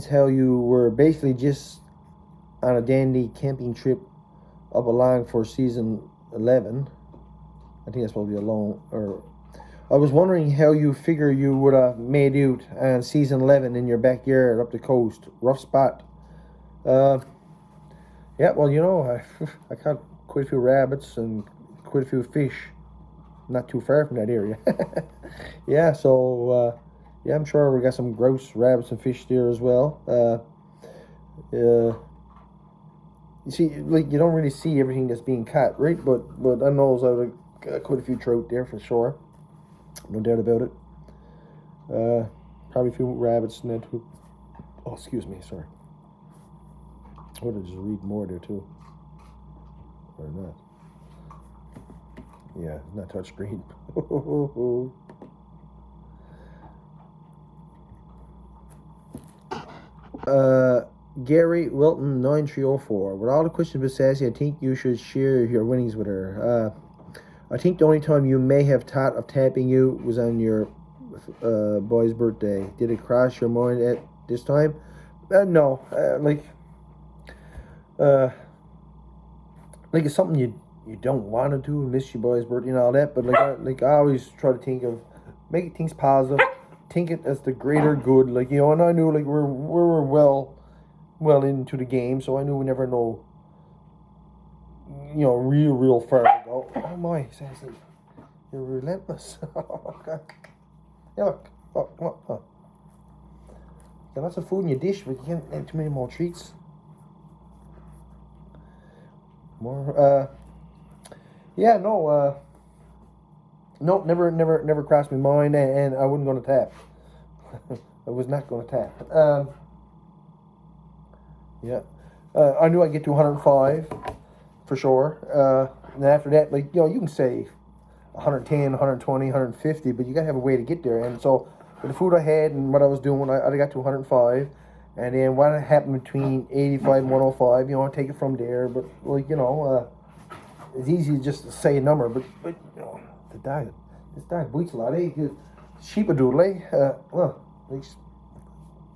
how you were basically just on a dandy camping trip up along for season 11. I think that's probably alone. Or I was wondering how you figure you would have made out on season 11 in your backyard up the coast. Rough spot. Yeah, well, I caught quite a few rabbits and quite a few fish not too far from that area. Yeah, so, yeah, I'm sure we got some grouse, rabbits, and fish there as well. You see, like, you don't really see everything that's being caught, right? But I know there's quite a few trout there for sure. No doubt about it. Probably a few rabbits and that too. Oh, excuse me, sorry. I would have just read more there too. Or not. Yeah, not touchscreen. Gary Wilton 9304. With all the questions with Sassy, I think you should share your winnings with her. I think the only time you may have thought of tapping you was on your boy's birthday. Did it cross your mind at this time? No. Like it's something you don't want to do, miss your boy's birthday and all that. But I always try to think of making things positive, think it as the greater good. Like, and I knew like we're well into the game, so I knew we never know. Real far to go. Oh my, Sassy, you're relentless. Oh God. Yeah, look. Oh. Got lots of food in your dish, but you can't have too many more treats. More. Yeah, no. Nope, never crossed my mind, and I wasn't going to tap. I was not going to tap. Yeah. I knew I'd get to 105 for sure. And after that, you can say 110, 120, 150, but you got to have a way to get there. And so with the food I had and what I was doing, I got to 105. And then what happened between 85 and 105, take it from there. But, it's easy just to say a number. But this dog bleats a lot, eh? Sheepadoodle, eh? Well, at least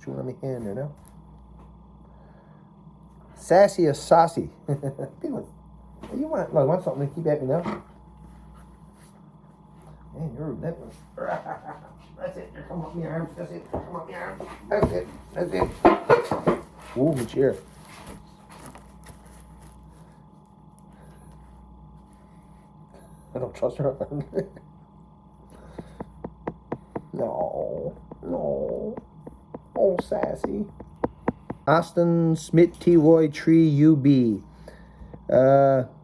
chewing on my hand there now. Sassy or saucy? You want something to keep at me now? Man, you're relentless. That's it. Come up my arms. That's it. Come up my arms. That's it. That's it. Ooh, my chair. I don't trust her. No. Oh, sassy. Austin Smith TY3 UB.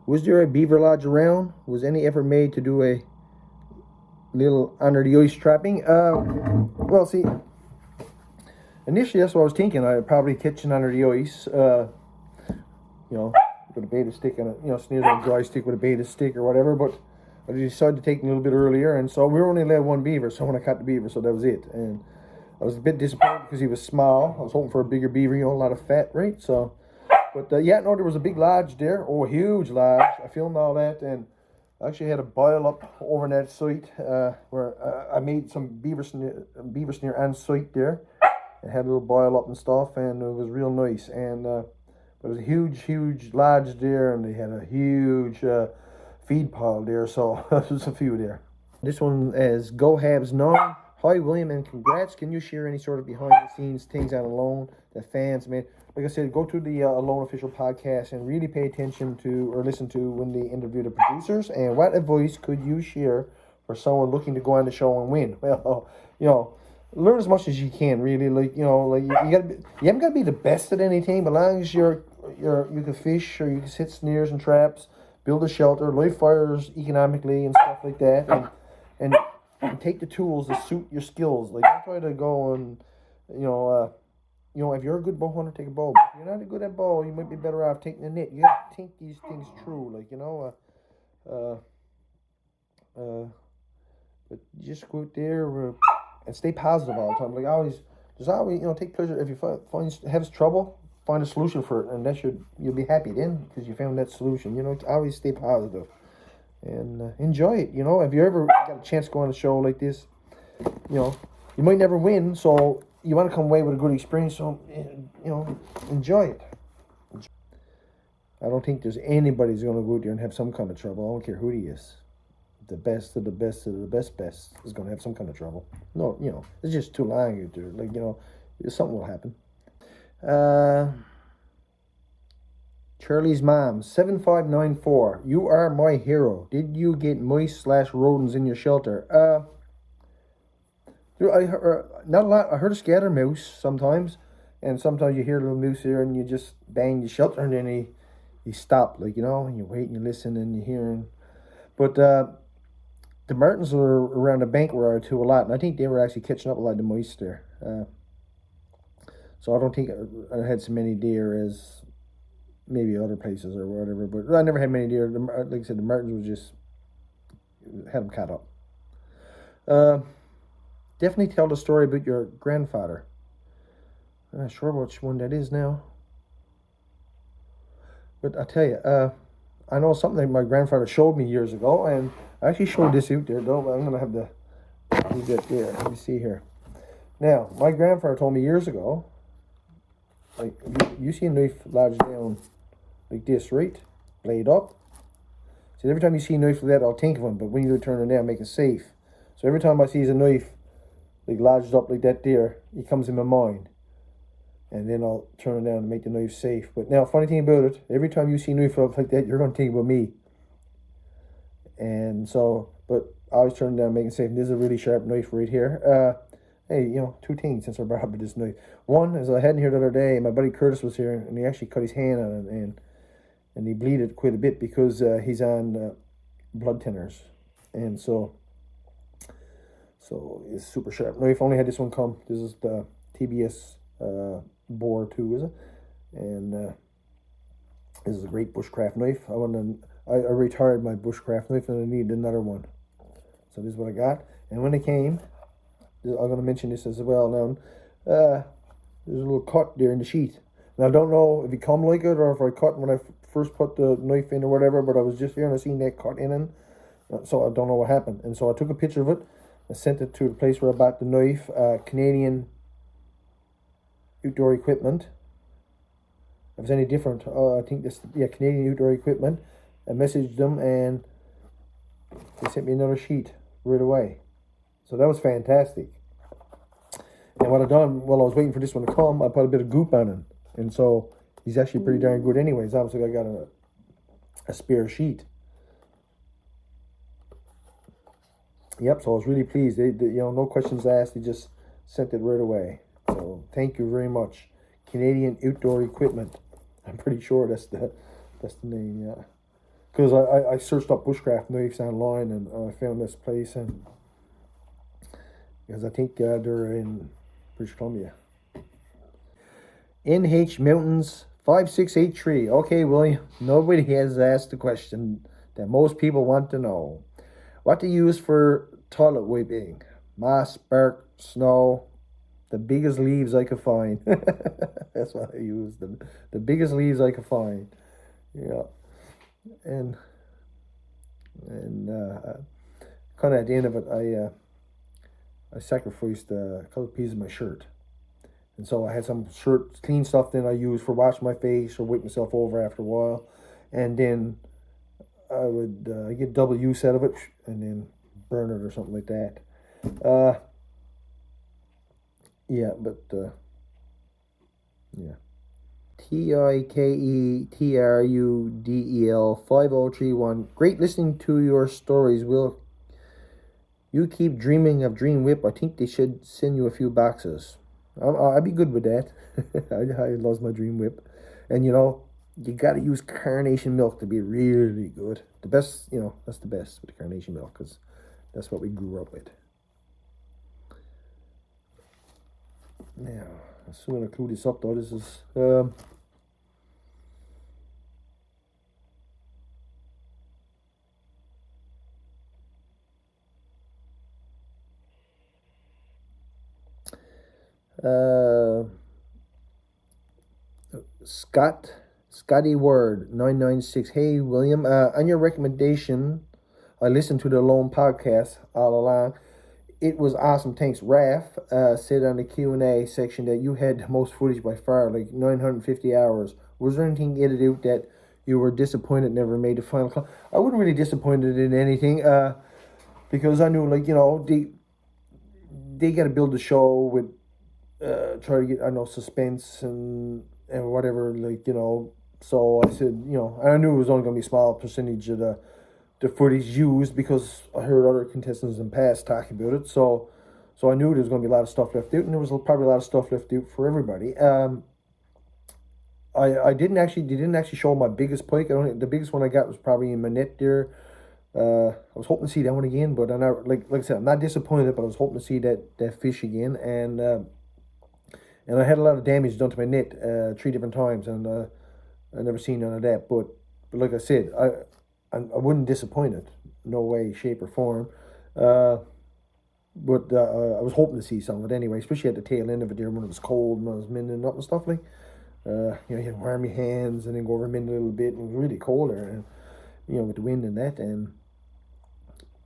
Was there a Beaver Lodge around? Was any effort made to do a little under the ice trapping? Well, see, initially that's what I was thinking. I'd probably kitchen under the ice, with a beta stick and snares on a dry stick with a beta stick or whatever. But I decided to take it a little bit earlier, and so we were only allowed one beaver. So when I caught the beaver, so that was it. And I was a bit disappointed because he was small. I was hoping for a bigger beaver, a lot of fat, right? So. But there was a big lodge there. Oh, a huge lodge. I filmed all that, and I actually had a boil up over on that site where I made some beaver snare on site there. It had a little boil up and stuff, and it was real nice. And but it was a huge lodge there, and they had a huge feed pile there, so there's a few there. This one is Go Habs 9. Hi, William, and congrats. Can you share any sort of behind-the-scenes things on Alone that fans made? Like I said, go to the Alone Official podcast and really pay attention to or listen to when they interview the producers. And what advice could you share for someone looking to go on the show and win? Well, learn as much as you can. Really, you haven't got to be the best at anything, but as long as you can fish or you can set snares and traps, build a shelter, light fires economically and stuff like that, and take the tools that suit your skills. Like, don't try to go and if you're a good bow hunter, take a bow. But if you're not good at bow, you might be better off taking a net. You have to think these things through, but you just go out there and stay positive all the time. Like always, take pleasure. If you have trouble, find a solution for it, and you'll be happy then because you found that solution. Always stay positive and enjoy it. If you ever got a chance to go on a show like this, you might never win, so you want to come away with a good experience, so, enjoy it. I don't think there's anybody who's going to go out there and have some kind of trouble. I don't care who he is. The best of the best of the best is going to have some kind of trouble. No, it's just too long out there. Something will happen. Charlie's mom, 7594. You are my hero. Did you get mice/rodents in your shelter? Not a lot. I heard a scatter mouse sometimes, and sometimes you hear a little moose here, and you just bang the shelter, and then he stopped, and you wait and you listen and you hear. But the martins were around the bank where I too a lot, and I think they were actually catching up a lot of the mice there. So I don't think I had so many deer as maybe other places or whatever. But I never had many deer. Like I said, the martins was just had them caught up. Definitely tell the story about your grandfather. I'm not sure which one that is now. But I tell you, I know something that my grandfather showed me years ago, and I actually showed this out there, though, but I'm going to have to leave that there. Let me see here. Now, my grandfather told me years ago, like, you see a knife lodged down like this, right? Blade up. So every time you see a knife like that, I'll think of him, but when you do turn it down, make it safe. So every time I see a knife like lodged up like that there, he comes in my mind. And then I'll turn it down and make the knife safe. But now, funny thing about it, every time you see a knife up like that, you're going to think about me. And so, but I always turn it down, make it safe. And this is a really sharp knife right here. Hey, two things since I brought up this knife. One is I had in here the other day, and my buddy Curtis was here, and he actually cut his hand on it, and he bleeded quite a bit because he's on blood thinners. And so it's super sharp knife. Only had this one come. This is the TBS bore 2, is it? And this is a great bushcraft knife. I retired my bushcraft knife, and I needed another one. So this is what I got. And when it came, I'm going to mention this as well now. There's a little cut there in the sheath. And I don't know if it come like it or if I cut when I first put the knife in or whatever, but I was just here and I seen that cut in it. So I don't know what happened. And so I took a picture of it. I sent it to the place where I bought the knife, Canadian Outdoor Equipment. if it's any different, I think this, yeah, Canadian Outdoor Equipment. I messaged them and they sent me another sheet right away. So that was fantastic. And what I done while I was waiting for this one to come, I put a bit of goop on him. And so he's actually pretty darn good anyways. Obviously I got a spare sheet. Yep, so I was really pleased. They you know, no questions asked. They just sent it right away. So thank you very much. Canadian Outdoor Equipment. I'm pretty sure that's the name, yeah. Because I searched up bushcraft knives online and I found this place, and because I think they're in British Columbia. NH Mountains 5683. Okay, William, nobody has asked the question that most people want to know. What to use for toilet wiping? Moss, bark, snow, the biggest leaves I could find. That's what I used. The biggest leaves I could find. Yeah. And kind of at the end of it, I sacrificed a couple of pieces of my shirt. And so I had some shirt, clean stuff then I used for washing my face or wipe myself over after a while. And then I would get double use out of it and then burn it or something like that. Yeah, but yeah. TIKETRUDEL 5031. Great listening to your stories. Will you keep dreaming of Dream Whip? I think they should send you a few boxes. I'd be good with that. I love my Dream Whip. And you know, you gotta use carnation milk to be really good. The best, you know, that's the best with the carnation milk, because that's what we grew up with. Now, I'm soon gonna clue this up though. This is Scotty Word 996. Hey William, on your recommendation, I listened to the Lone podcast all along. It was awesome. Thanks. Raf said on the Q&A section that you had the most footage by far, like 950 hours. Was there anything edited out that you were disappointed never made the final cut? I wasn't really disappointed in anything because I knew, like, you know, they got to build the show with try to get, I know, suspense and whatever, like, you know. So I said, you know, I knew it was only going to be a small percentage of the footage used because I heard other contestants in the past talking about it. So I knew there was going to be a lot of stuff left out, and there was probably a lot of stuff left out for everybody. I didn't actually, they didn't actually show my biggest pike. The biggest one I got was probably in my net there. I was hoping to see that one again, but I like I said, I'm not disappointed, but I was hoping to see that fish again, and I had a lot of damage done to my net 3 different times, and I never seen none of that. But like I said, I wasn't disappointed, no way, shape, or form. But I was hoping to see some of it anyway, especially at the tail end of it there when it was cold and I was mending up and stuff like. You know, you had to warm your hands and then go over mend a little bit, and it was really cold there, and you know, with the wind and that, and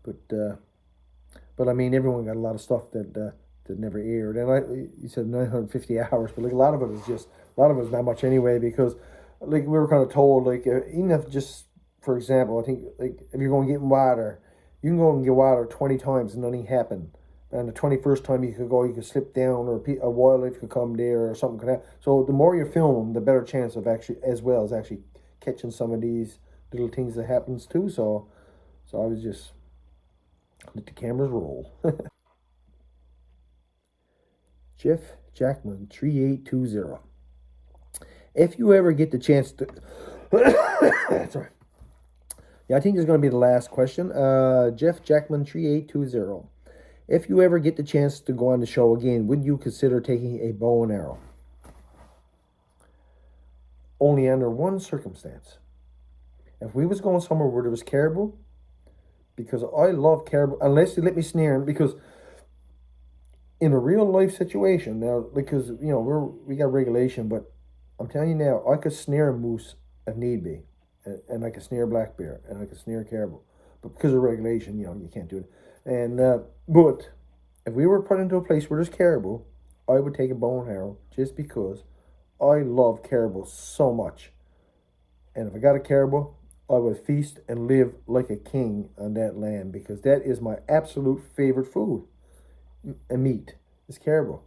but I mean, everyone got a lot of stuff that never aired, and you said 950 hours, but like a lot of it is not much anyway, because like we were kind of told, like even if just, for example, I think, like, if you're going to get water, you can go and get water 20 times and nothing happened. And the 21st time you could go, you could slip down, or a wildlife could come there, or something could happen. So the more you film them, the better chance of actually catching some of these little things that happens too. So I was just let the cameras roll. Jeff Jackman 3820. If you ever get the chance to sorry. Yeah, I think this is going to be the last question. Jeff Jackman 3820. If you ever get the chance to go on the show again, would you consider taking a bow and arrow? Only under one circumstance. If we was going somewhere where there was caribou, because I love caribou, unless you let me snare him, because in a real life situation now, because you know we got regulation, but I'm telling you now, I could snare a moose if need be, and I could snare black bear, and I could snare caribou, but because of regulation, you know, you can't do it. And but if we were put into a place where there's caribou, I would take a bow and arrow, just because I love caribou so much. And if I got a caribou, I would feast and live like a king on that land, because that is my absolute favorite food and meat is caribou.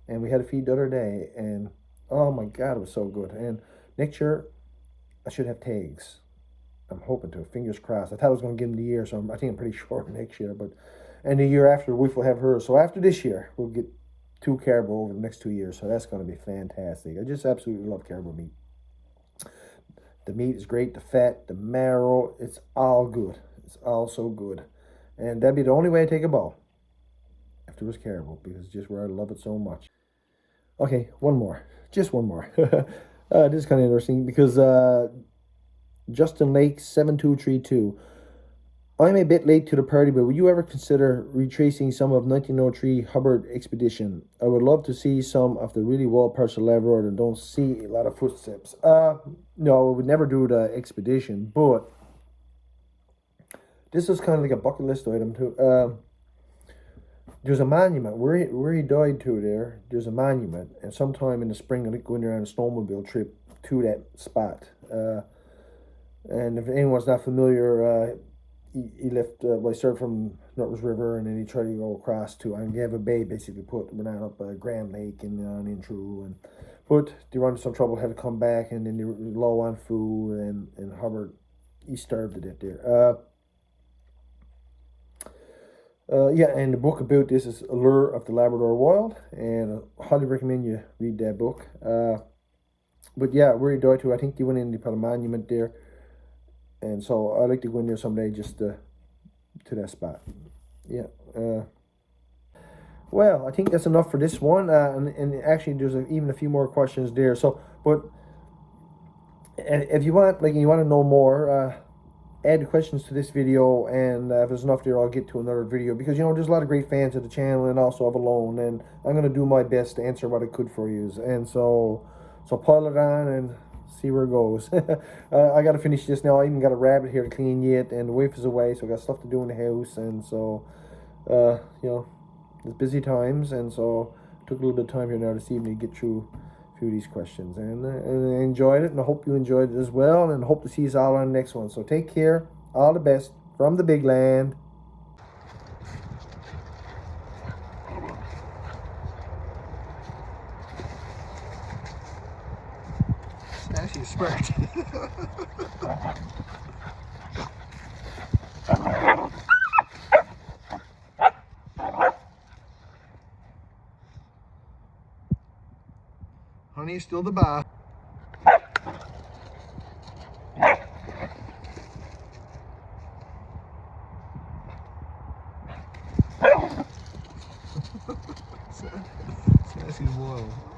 And we had a feed the other day, and oh my God, it was so good. And next year, I should have tags. I'm hoping to. Fingers crossed. I thought I was going to give them the year, so I think I'm pretty sure next year. But and the year after, Wife will have hers. So after this year, we'll get 2 caribou over the next 2 years. So that's going to be fantastic. I just absolutely love caribou meat. The meat is great. The fat, the marrow, it's all good. It's all so good. And that'd be the only way I take a bow. If there was caribou, because it's just where I love it so much. Okay, one more. Just one more. This is kind of interesting because Justin Lake 7232. I'm a bit late to the party, but would you ever consider retracing some of 1903 Hubbard expedition? I would love to see some of the really wild parts of Labrador and don't see a lot of footsteps. No, I would never do the expedition, but this is kind of like a bucket list item too. There's a monument where he died to there. There's a monument, and sometime in the spring I'll go in there on a snowmobile trip to that spot. And if anyone's not familiar, he left. Well, he started from Northwest River, and then he tried to go across to Angeva Bay, basically went on up Grand Lake and on in through. But they run into some trouble, had to come back, and then they were low on food, and Hubbard, he starved to death there. Yeah, and the book about this is Allure of the Labrador Wild, and I highly recommend you read that book. But yeah, where he died to, I think they went in, they put a monument there, and so I'd like to go in there someday just to that spot. Yeah. Well, I think that's enough for this one, and actually there's even a few more questions there. So, but if you want, you want to know more, add the questions to this video, and if there's enough there, I'll get to another video, because there's a lot of great fans of the channel and also of Alone, and I'm going to do my best to answer what I could for you. And so pile it on and see where it goes. I got to finish this now. I even got a rabbit here to clean yet, and the wife is away, so I got stuff to do in the house, and so it's busy times, and so took a little bit of time here now this evening to get through a few of these questions, and I enjoyed it, and I hope you enjoyed it as well, and hope to see you all on the next one. So take care, all the best from the big land. It's actually smart. Honey's still the boss. Sassy as well.